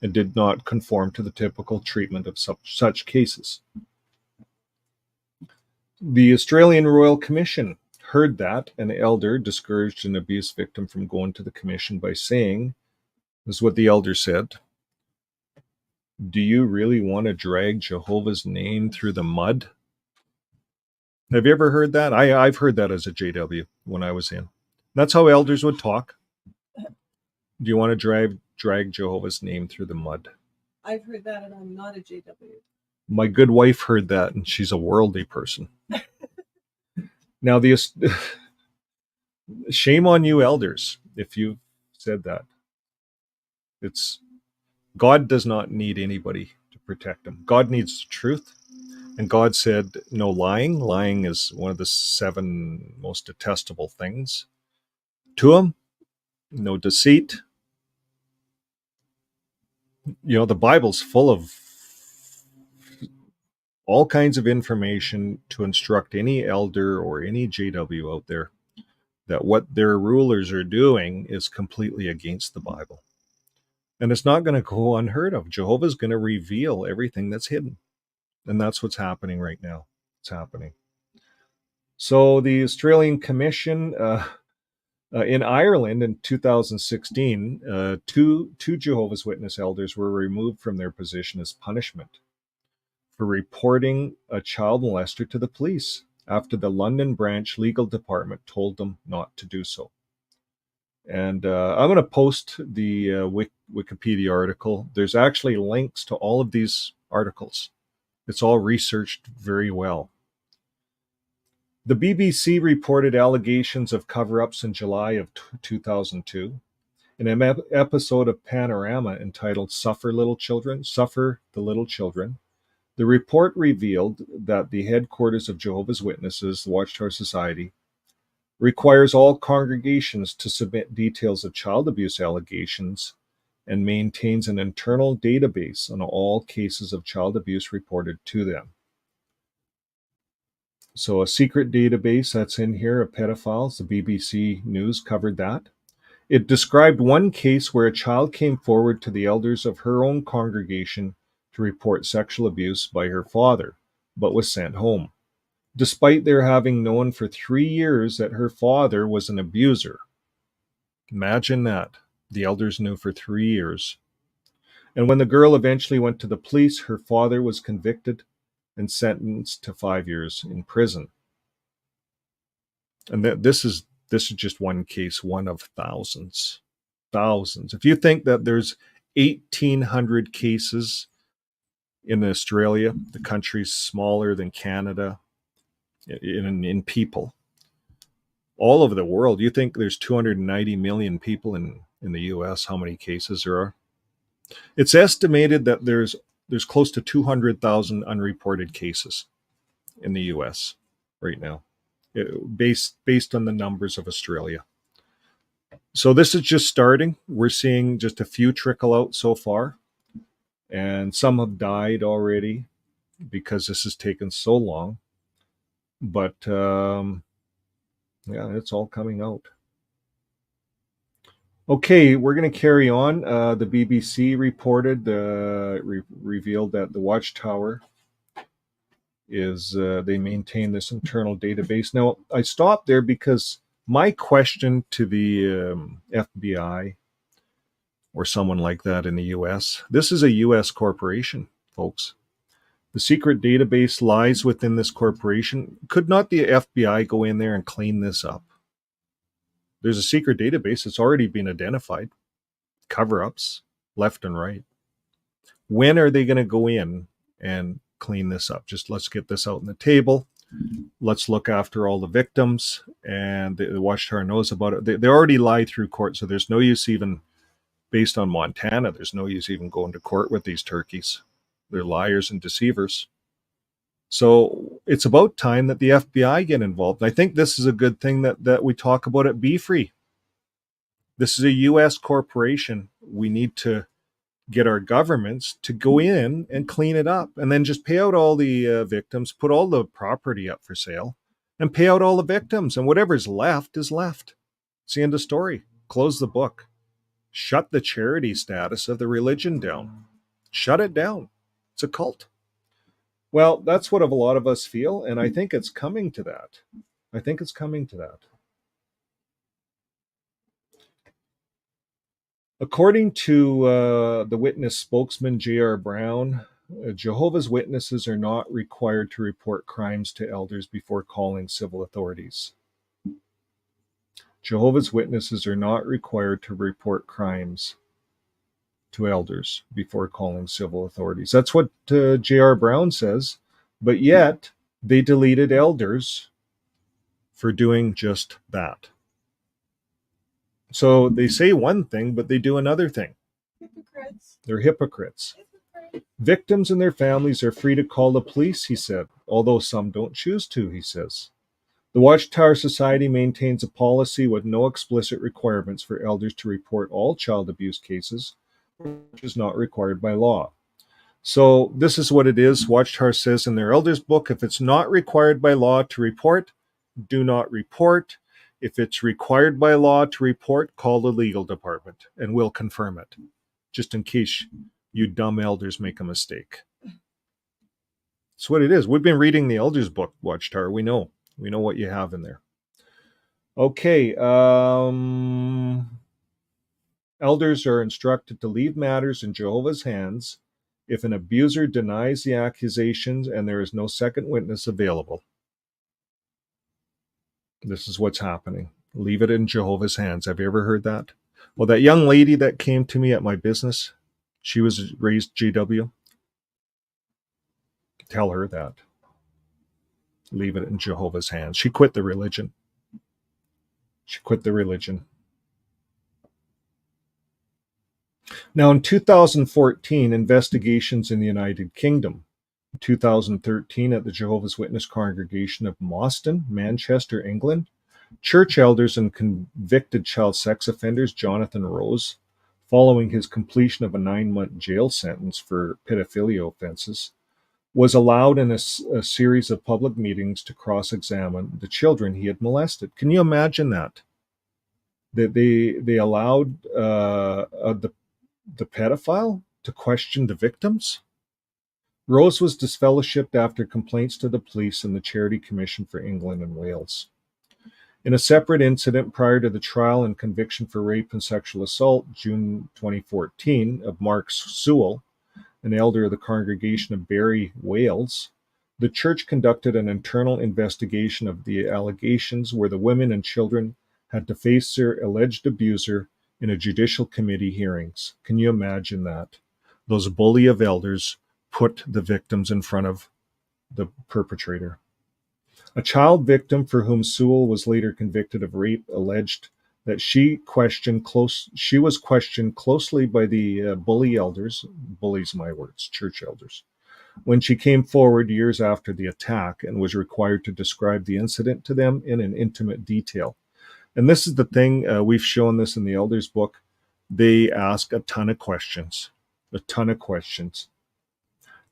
and did not conform to the typical treatment of such cases. The Australian Royal Commission heard that an elder discouraged an abuse victim from going to the commission by saying, this is what the elder said, "Do you really want to drag Jehovah's name through the mud?" Have you ever heard that? I've heard that as a JW when I was in. That's how elders would talk. Do you want to drag Jehovah's name through the mud? I've heard that, and I'm not a JW. My good wife heard that, and she's a worldly person. Now, shame on you, elders, if you've said that. God does not need anybody to protect him. God needs the truth. And God said, no lying. Lying is one of the 7 most detestable things to him. No deceit. You know, the Bible's full of all kinds of information to instruct any elder or any JW out there that what their rulers are doing is completely against the Bible. And it's not going to go unheard of. Jehovah's going to reveal everything that's hidden. And that's what's happening right now. It's happening. So the Australian Commission in Ireland in 2016, two Jehovah's Witness elders were removed from their position as punishment for reporting a child molester to the police after the London branch legal department told them not to do so. And I'm going to post the Wikipedia article. There's actually links to all of these articles. It's all researched very well. The BBC reported allegations of cover-ups in July of 2002. In an episode of Panorama entitled Suffer the Little Children, the report revealed that the headquarters of Jehovah's Witnesses, the Watchtower Society, requires all congregations to submit details of child abuse allegations and maintains an internal database on all cases of child abuse reported to them. So a secret database that's in here of pedophiles, the BBC News covered that. It described one case where a child came forward to the elders of her own congregation to report sexual abuse by her father, but was sent home, despite their having known for 3 years that her father was an abuser. Imagine that. The elders knew for 3 years. And when the girl eventually went to the police, her father was convicted and sentenced to 5 years in prison. And this is just one case, one of thousands. Thousands. If you think that there's 1,800 cases in Australia, the country's smaller than Canada in people, all over the world, you think there's 290 million people in the US, how many cases there are? It's estimated that there's close to 200,000 unreported cases in the US right now, based on the numbers of Australia. So this is just starting. We're seeing just a few trickle out so far, and some have died already because this has taken so long. But yeah, it's all coming out. Okay, we're going to carry on. The BBC reported, revealed that the Watchtower is they maintain this internal database. Now, I stopped there because my question to the FBI or someone like that in the US, this is a US corporation, folks. The secret database lies within this corporation. Could not the FBI go in there and clean this up? There's a secret database. It's already been identified. Cover-ups, left and right. When are they going to go in and clean this up? Just let's get this out on the table. Let's look after all the victims. And the Watchtower knows about it. They already lied through court, so there's no use even, based on Montana, there's no use even going to court with these turkeys. They're liars and deceivers. So it's about time that the FBI get involved. I think this is a good thing that we talk about at Be Free. This is a U.S. corporation. We need to get our governments to go in and clean it up, and then just pay out all the victims, put all the property up for sale, and pay out all the victims. And whatever's left is left. It's the end of story. Close the book. Shut the charity status of the religion down. Shut it down. It's a cult. Well, that's what a lot of us feel, and I think it's coming to that. I think it's coming to that. According to the witness spokesman, J.R. Brown, Jehovah's Witnesses are not required to report crimes to elders before calling civil authorities. Jehovah's Witnesses are not required to report crimes to elders before calling civil authorities. That's what J.R. Brown says, but yet they deleted elders for doing just that. So they say one thing, but they do another thing. Hypocrites. They're hypocrites. Victims and their families are free to call the police, he said, although some don't choose to, he says. The Watchtower Society maintains a policy with no explicit requirements for elders to report all child abuse cases, which is not required by law. So this is what it is. Watchtower says in their elders book, if it's not required by law to report, do not report. If it's required by law to report, call the legal department and we'll confirm it, just in case you dumb elders make a mistake. That's what it is. We've been reading the elders book, Watchtower. We know what you have in there. Okay. Elders are instructed to leave matters in Jehovah's hands if an abuser denies the accusations and there is no second witness available. This is what's happening. Leave it in Jehovah's hands. Have you ever heard that? Well, that young lady that came to me at my business, she was raised JW. Tell her that. Leave it in Jehovah's hands. She quit the religion. Now, in 2014, investigations in the United Kingdom. 2013, at the Jehovah's Witness congregation of Moston, Manchester, England, church elders and convicted child sex offenders Jonathan Rose, following his completion of a 9-month jail sentence for pedophilia offenses, was allowed in a series of public meetings to cross-examine the children he had molested. Can you imagine that? That they allowed the pedophile to question the victims? Rose was disfellowshipped after complaints to the police and the Charity Commission for England and Wales. In a separate incident prior to the trial and conviction for rape and sexual assault, June 2014, of Mark Sewell, an elder of the congregation of Barry, Wales, the church conducted an internal investigation of the allegations where the women and children had to face their alleged abuser in a judicial committee hearings. Can you imagine that? Those bully of elders put the victims in front of the perpetrator. A child victim for whom Sewell was later convicted of rape alleged that she was questioned closely by the bully elders, bullies my words, church elders, when she came forward years after the attack and was required to describe the incident to them in an intimate detail. And this is the thing, we've shown this in the elders book. They ask a ton of questions.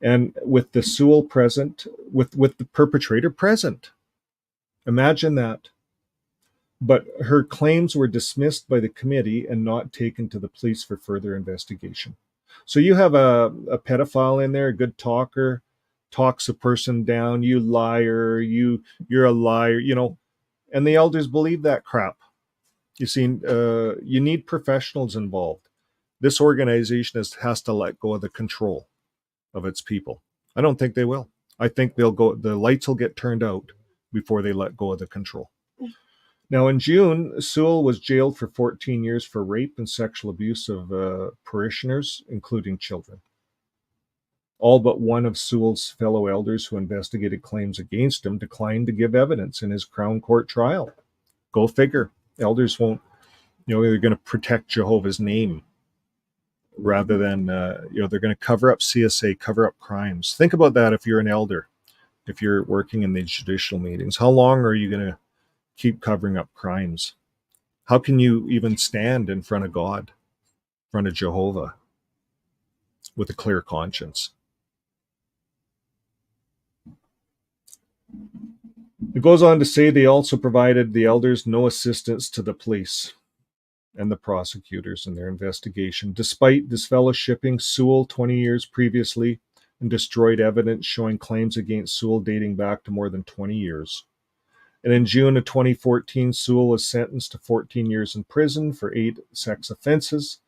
And with the Sewell present, with the perpetrator present. Imagine that. But her claims were dismissed by the committee and not taken to the police for further investigation. So you have a pedophile in there, a good talker, talks a person down, you liar, you're a liar, and the elders believe that crap. You see, you need professionals involved. This organization has to let go of the control of its people. I don't think they will. I think the lights will get turned out before they let go of the control. Now, in June, Sewell was jailed for 14 years for rape and sexual abuse of parishioners, including children. All but one of Sewell's fellow elders who investigated claims against him declined to give evidence in his Crown Court trial. Go figure. Elders won't, they're going to protect Jehovah's name rather than, they're going to cover up CSA, cover up crimes. Think about that if you're an elder, if you're working in the judicial meetings. How long are you going to keep covering up crimes? How can you even stand in front of God, in front of Jehovah, with a clear conscience? It goes on to say they also provided the elders no assistance to the police and the prosecutors in their investigation, despite disfellowshipping Sewell 20 years previously and destroyed evidence showing claims against Sewell dating back to more than 20 years. And in June of 2014, Sewell was sentenced to 14 years in prison for 8 sex offenses.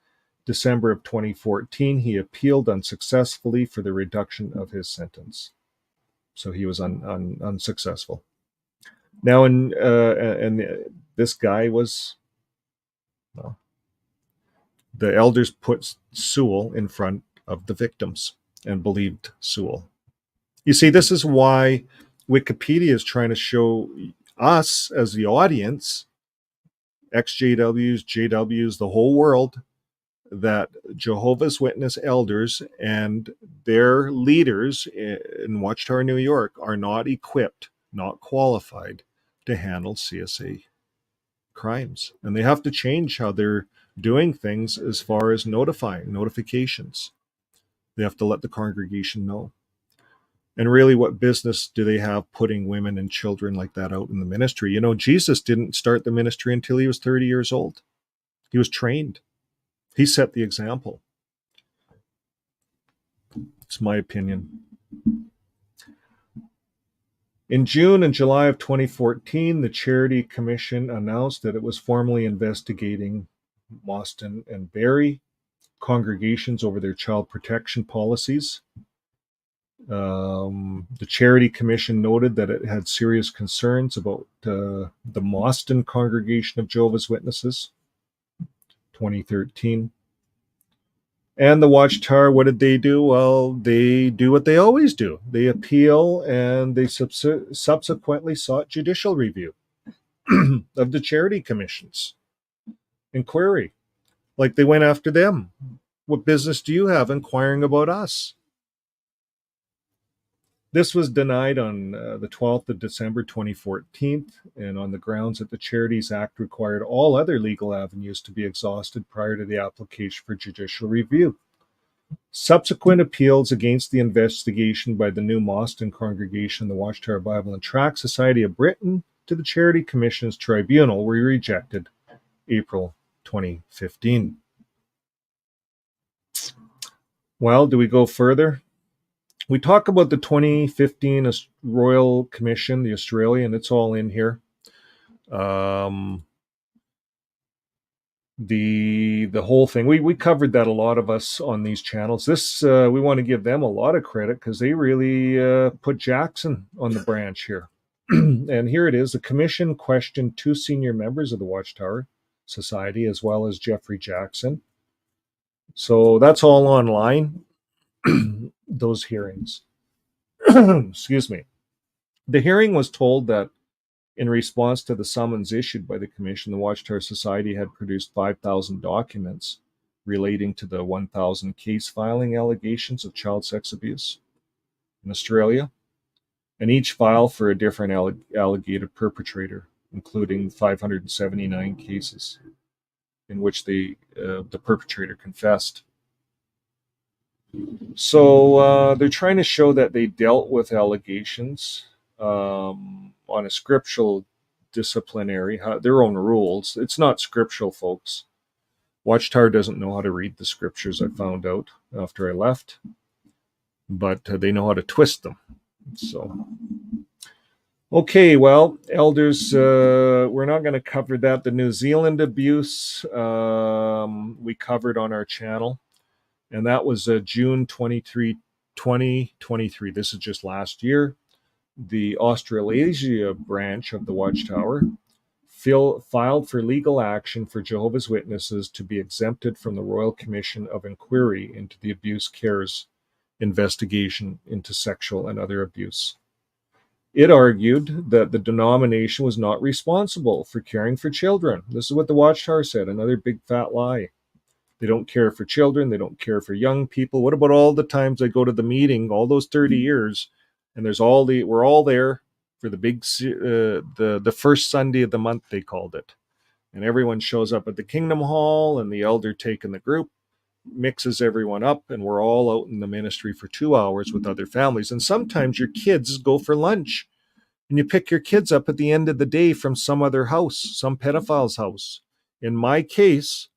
December of 2014, he appealed unsuccessfully for the reduction of his sentence. So he was unsuccessful. Now, and this guy was, well, the elders put Sewell in front of the victims and believed Sewell. You see, this is why Wikipedia is trying to show us as the audience, ExJWs, JWs, the whole world, that Jehovah's Witness elders and their leaders in Watchtower, New York, are not equipped, not qualified to handle CSA crimes. And they have to change how they're doing things as far as notifications. They have to let the congregation know. And really, what business do they have putting women and children like that out in the ministry? Jesus didn't start the ministry until he was 30 years old. He was trained. He set the example. It's my opinion. In June and July of 2014, the Charity Commission announced that it was formally investigating Mostyn and Barrie congregations over their child protection policies. The Charity Commission noted that it had serious concerns about the Mostyn Congregation of Jehovah's Witnesses, 2013. And the Watchtower, what did they do? Well, they do what they always do. They appeal, and they subsequently sought judicial review of the Charity Commission's inquiry. Like, they went after them. What business do you have inquiring about us? This was denied on the 12th of December 2014, and on the grounds that the Charities Act required all other legal avenues to be exhausted prior to the application for judicial review. Subsequent appeals against the investigation by the New Mostyn Congregation, the Watchtower Bible and Tract Society of Britain, to the Charity Commission's tribunal were rejected April 2015. Well, do we go further? We talk about the 2015 Royal Commission, the Australian, it's all in here. The whole thing, we covered that, a lot of us on these channels. This, we want to give them a lot of credit because they really put Jackson on the branch here. And here it is. The commission questioned 2 senior members of the Watchtower Society as well as Jeffrey Jackson. So that's all online. Those hearings. Excuse me. The hearing was told that in response to the summons issued by the Commission, the Watchtower Society had produced 5,000 documents relating to the 1,000 case filing allegations of child sex abuse in Australia, and each file for a different alleged perpetrator, including 579 cases in which the perpetrator confessed. So they're trying to show that they dealt with allegations on a scriptural disciplinary, their own rules. It's not scriptural, folks. Watchtower doesn't know how to read the scriptures, I found out after I left, but they know how to twist them. So, okay, well, elders, we're not going to cover that. The New Zealand abuse we covered on our channel, and that was June 23, 2023. This is just last year. The Australasia branch of the Watchtower filed for legal action for Jehovah's Witnesses to be exempted from the Royal Commission of Inquiry into the Abuse Cares investigation into sexual and other abuse. It argued that the denomination was not responsible for caring for children. This is what the Watchtower said, another big fat lie. They don't care for children. They don't care for young people. What about all the times I go to the meeting, all those 30 years, and we're all there for the big, the first Sunday of the month, they called it. And everyone shows up at the Kingdom Hall, and the elder taking the group mixes everyone up, and we're all out in the ministry for 2 hours with other families. And sometimes your kids go for lunch, and you pick your kids up at the end of the day from some other house, some pedophile's house. In my case,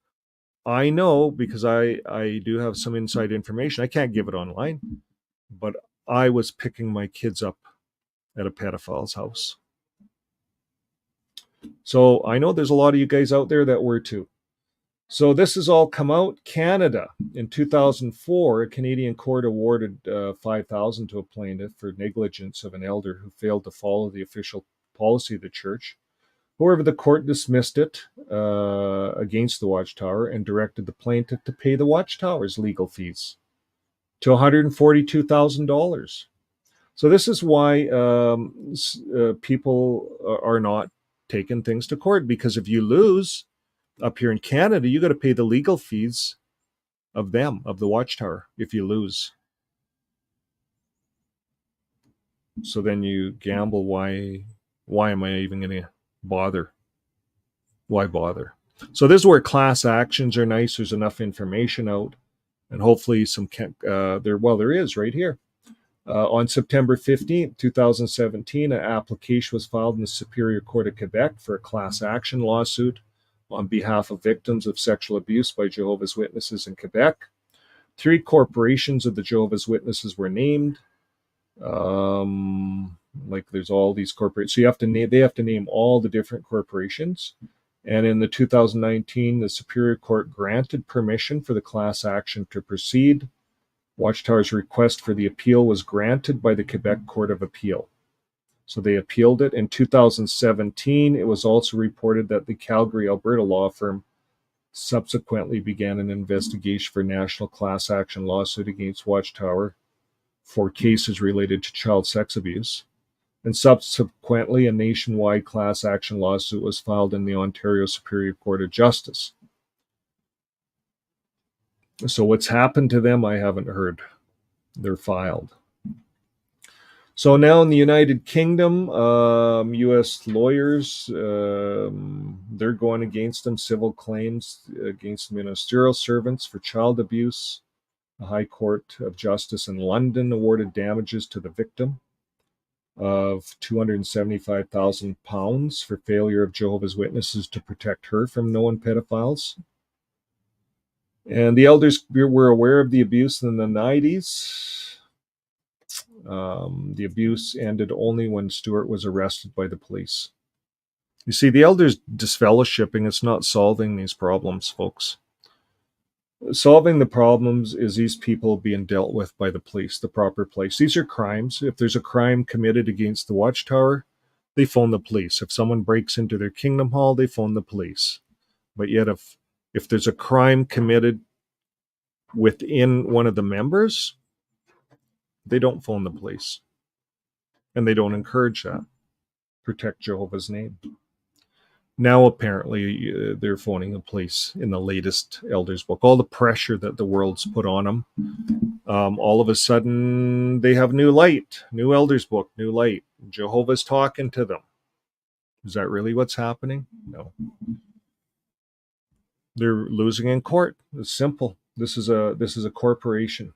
I know, because I do have some inside information. I can't give it online, but I was picking my kids up at a pedophile's house. So I know there's a lot of you guys out there that were too. So this has all come out. Canada, in 2004, a Canadian court awarded $5,000 to a plaintiff for negligence of an elder who failed to follow the official policy of the church. However, the court dismissed it against the Watchtower and directed the plaintiff to pay the Watchtower's legal fees to $142,000. So this is why people are not taking things to court, because if you lose up here in Canada, you got to pay the legal fees of the Watchtower, if you lose. So then you gamble. Why am I even going to bother? Why bother? So this is where class actions are nice. There's enough information out, and hopefully there is right here. On September 15th, 2017, an application was filed in the Superior Court of Quebec for a class action lawsuit on behalf of victims of sexual abuse by Jehovah's Witnesses in Quebec. 3 corporations of the Jehovah's Witnesses were named. Like there's all these corporations. So they have to name all the different corporations. And in the 2019, the Superior Court granted permission for the class action to proceed. Watchtower's request for the appeal was granted by the Quebec Court of Appeal. So they appealed it. In 2017, it was also reported that the Calgary, Alberta law firm subsequently began an investigation for national class action lawsuit against Watchtower for cases related to child sex abuse. And subsequently, a nationwide class action lawsuit was filed in the Ontario Superior Court of Justice. So what's happened to them, I haven't heard. They're filed. So now in the United Kingdom, U.S. lawyers, they're going against them, civil claims against ministerial servants for child abuse. The High Court of Justice in London awarded damages to the victim of £275,000 for failure of Jehovah's Witnesses to protect her from known pedophiles. And the elders were aware of the abuse in the 90s. The abuse ended only when Stewart was arrested by the police. You see, the elders disfellowshipping is not solving these problems, folks. Solving the problems is these people being dealt with by the police, the proper place. These are crimes. If there's a crime committed against the Watchtower, they phone the police. If someone breaks into their Kingdom Hall, they phone the police. But yet if there's a crime committed within one of the members, they don't phone the police. And they don't encourage that. Protect Jehovah's name. Now, apparently, they're phoning the police in the latest Elders book. All the pressure that the world's put on them, all of a sudden, they have new light. New Elders book, new light. Jehovah's talking to them. Is that really what's happening? No. They're losing in court. It's simple. This is a corporation.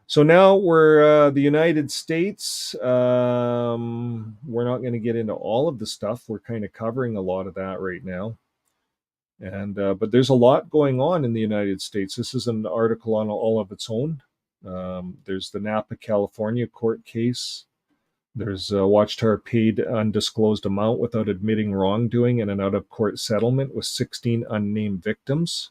So now we're the United States. We're not going to get into all of the stuff. We're kind of covering a lot of that right now. And but there's a lot going on in the United States. This is an article on all of its own. There's the Napa, California court case. There's Watchtower paid undisclosed amount without admitting wrongdoing in an out-of-court settlement with 16 unnamed victims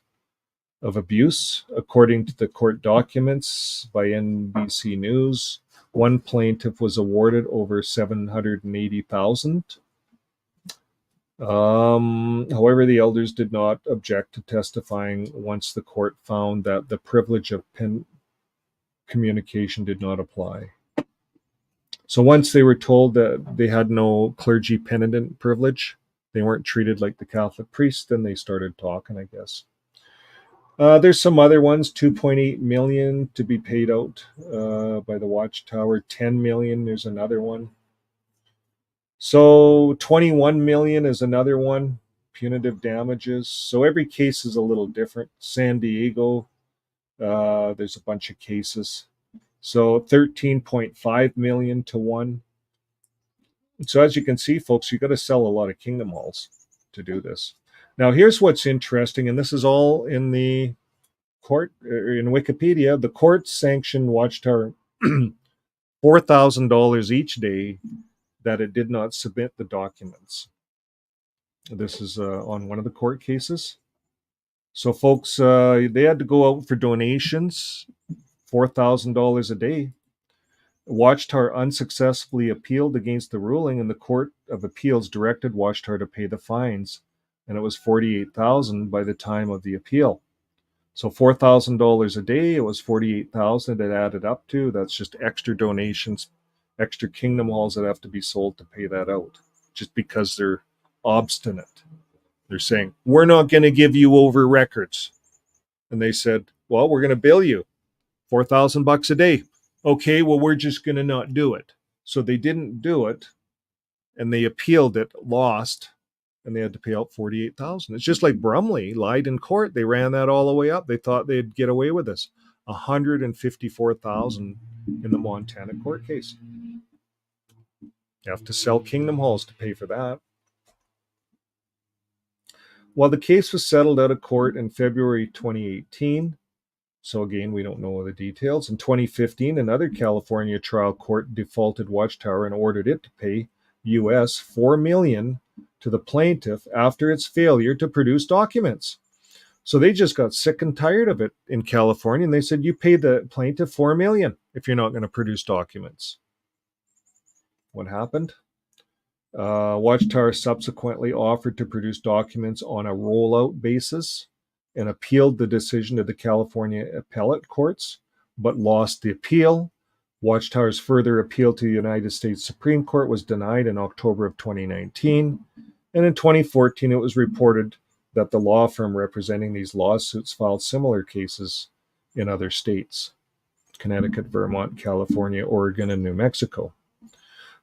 of abuse. According to the court documents by NBC News, one plaintiff was awarded over $780,000. However, the elders did not object to testifying once the court found that the privilege of communication did not apply. So once they were told that they had no clergy penitent privilege, they weren't treated like the Catholic priests, then they started talking, I guess. There's some other ones, 2.8 million to be paid out by the Watchtower, 10 million, there's another one. So 21 million is another one, punitive damages. So every case is a little different. San Diego, there's a bunch of cases. So 13.5 million to one. So as you can see, folks, you got to sell a lot of kingdom halls to do this. Now, here's what's interesting, and this is all in the court, in Wikipedia. The court sanctioned Watchtower $4,000 each day that it did not submit the documents. This is on one of the court cases. So, folks, they had to go out for donations, $4,000 a day. Watchtower unsuccessfully appealed against the ruling, and the Court of Appeals directed Watchtower to pay the fines, and it was $48,000 by the time of the appeal. So $4,000 a day, it was $48,000 it added up to. That's just extra donations, extra kingdom halls that have to be sold to pay that out, just because they're obstinate. They're saying, we're not going to give you over records. And they said, well, we're going to bill you $4,000 a day. Okay, well, we're just going to not do it. So they didn't do it, and they appealed it, lost, and they had to pay out $48,000. It's just like Brumley lied in court. They ran that all the way up. They thought they'd get away with this. $154,000 in the Montana court case. You have to sell kingdom halls to pay for that. Well, the case was settled out of court in February 2018. So again, we don't know the details. In 2015, another California trial court defaulted Watchtower and ordered it to pay US $4 million to the plaintiff after its failure to produce documents. So they just got sick and tired of it in California, and they said, you pay the plaintiff $4 million if you're not going to produce documents. What happened? Watchtower subsequently offered to produce documents on a rollout basis and appealed the decision to the California appellate courts, but lost the appeal. Watchtower's further appeal to the United States Supreme Court was denied in October of 2019. And in 2014, it was reported that the law firm representing these lawsuits filed similar cases in other states: Connecticut, Vermont, California, Oregon, and New Mexico.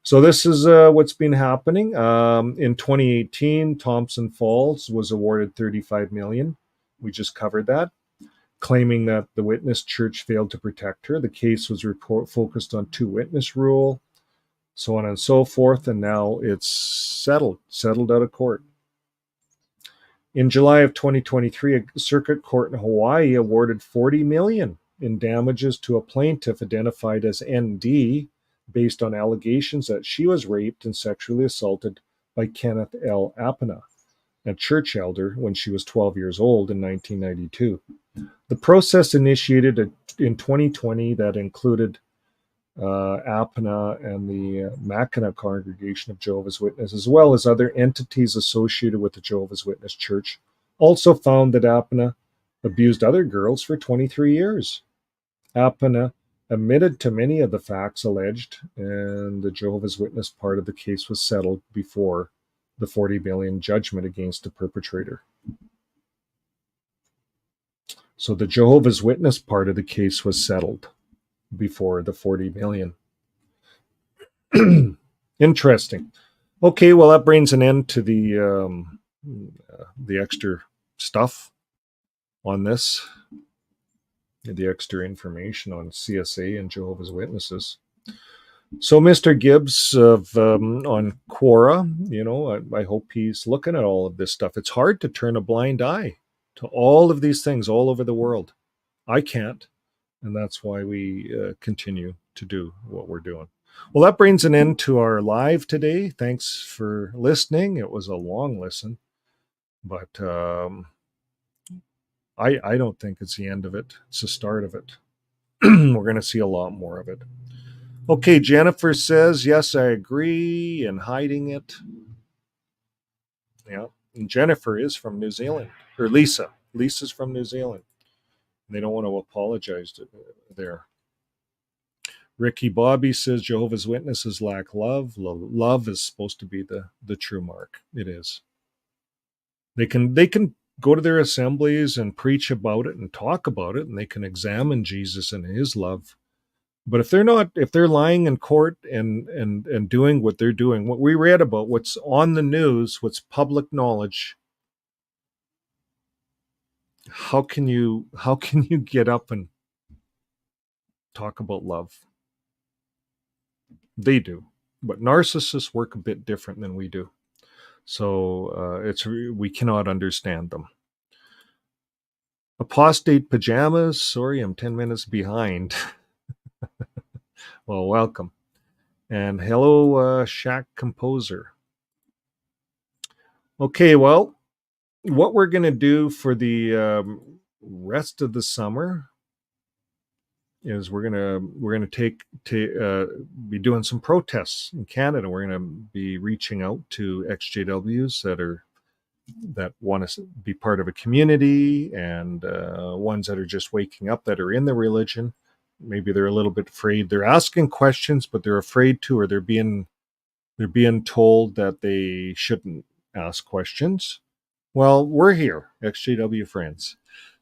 So this is what's been happening. In 2018, Thompson Falls was awarded $35 million. We just covered that, claiming that the witness church failed to protect her. The case was focused on two-witness rule, so on and so forth, and now it's settled out of court. In July of 2023, a circuit court in Hawaii awarded $40 million in damages to a plaintiff identified as ND based on allegations that she was raped and sexually assaulted by Kenneth L. Apana, a church elder, when she was 12 years old in 1992. The process initiated in 2020 that included Apana and the Mackinac Congregation of Jehovah's Witnesses, as well as other entities associated with the Jehovah's Witness Church, also found that Apana abused other girls for 23 years. Apana admitted to many of the facts alleged, and the Jehovah's Witness part of the case was settled before the $40 million judgment against the perpetrator. So the Jehovah's Witness part of the case was settled before the $40 million. Interesting. Okay, well, that brings an end to the extra stuff on this, the extra information on CSA and Jehovah's Witnesses. So Mr. Gibbs on Quora, I hope he's looking at all of this stuff. It's hard to turn a blind eye to all of these things all over the world. I can't, and that's why we continue to do what we're doing. Well, that brings an end to our live today. Thanks for listening. It was a long listen, but I don't think it's the end of it. It's the start of it. We're going to see a lot more of it. Okay, Jennifer says, yes, I agree, and hiding it. Yeah, and Jennifer is from New Zealand, or Lisa. Lisa's from New Zealand. They don't want to apologize there. Ricky Bobby says Jehovah's Witnesses lack love. Love is supposed to be the true mark. It is. They can go to their assemblies and preach about it and talk about it, and they can examine Jesus and his love. But if they're lying in court and doing what they're doing, what we read about, what's on the news, what's public knowledge, how can you get up and talk about love? They do, but narcissists work a bit different than we do. So we cannot understand them. Apostate Pajamas, sorry, I'm 10 minutes behind. Well, welcome. And hello, Shack Composer. Okay, well, what we're going to do for the rest of the summer is we're gonna be doing some protests in Canada. We're gonna be reaching out to ExJWs that want to be part of a community, and ones that are just waking up, that are in the religion. Maybe they're a little bit afraid. They're asking questions, but they're afraid to, or they're being told that they shouldn't ask questions. Well, we're here, ExJW friends.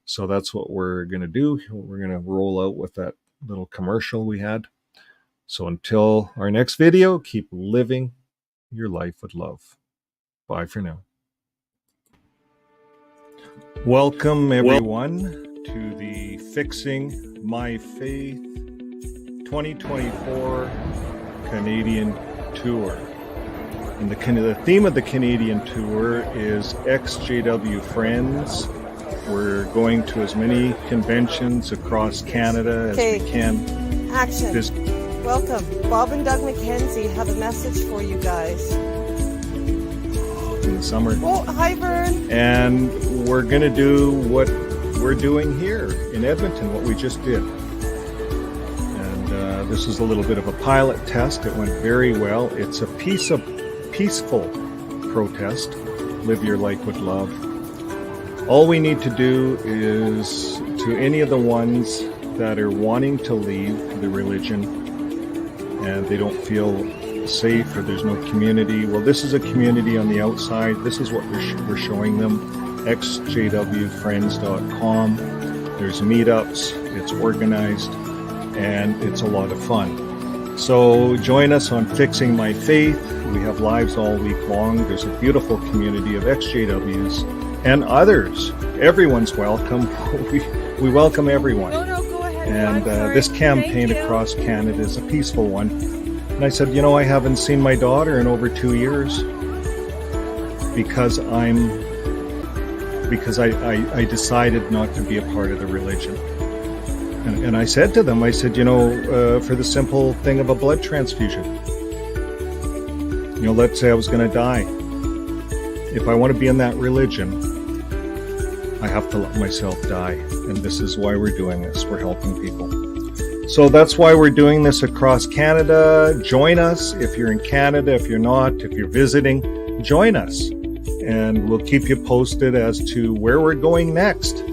So that's what we're going to do. We're going to roll out with that little commercial we had. So until our next video, keep living your life with love. Bye for now. Welcome, everyone, to the Fixing My Faith 2024 Canadian Tour. And the theme of the Canadian Tour is ExJW Friends. We're going to as many conventions across Canada as we can. Action. Welcome. Bob and Doug McKenzie have a message for you guys. In the summer. Oh, hi, Vern. And we're going to do what we're doing here in Edmonton, what we just did. And this is a little bit of a pilot test. It went very well. It's a peaceful protest. Live your life with love. All we need to do is, to any of the ones that are wanting to leave the religion and they don't feel safe or there's no community, well, this is a community on the outside. This is what we're showing them. exjwfriends.com. There's meetups, it's organized, and it's a lot of fun. So join us on Fixing My Faith. We have lives all week long. There's a beautiful community of ExJWs and others. Everyone's welcome. We welcome everyone. No, go ahead. And this campaign across Canada is a peaceful one. And I said, I haven't seen my daughter in over 2 years because I decided not to be a part of the religion. And I said to them, for the simple thing of a blood transfusion, let's say I was going to die. If I want to be in that religion, I have to let myself die. And this is why we're doing this. We're helping people. So that's why we're doing this across Canada. Join us if you're in Canada. If you're not, if you're visiting, join us. And we'll keep you posted as to where we're going next.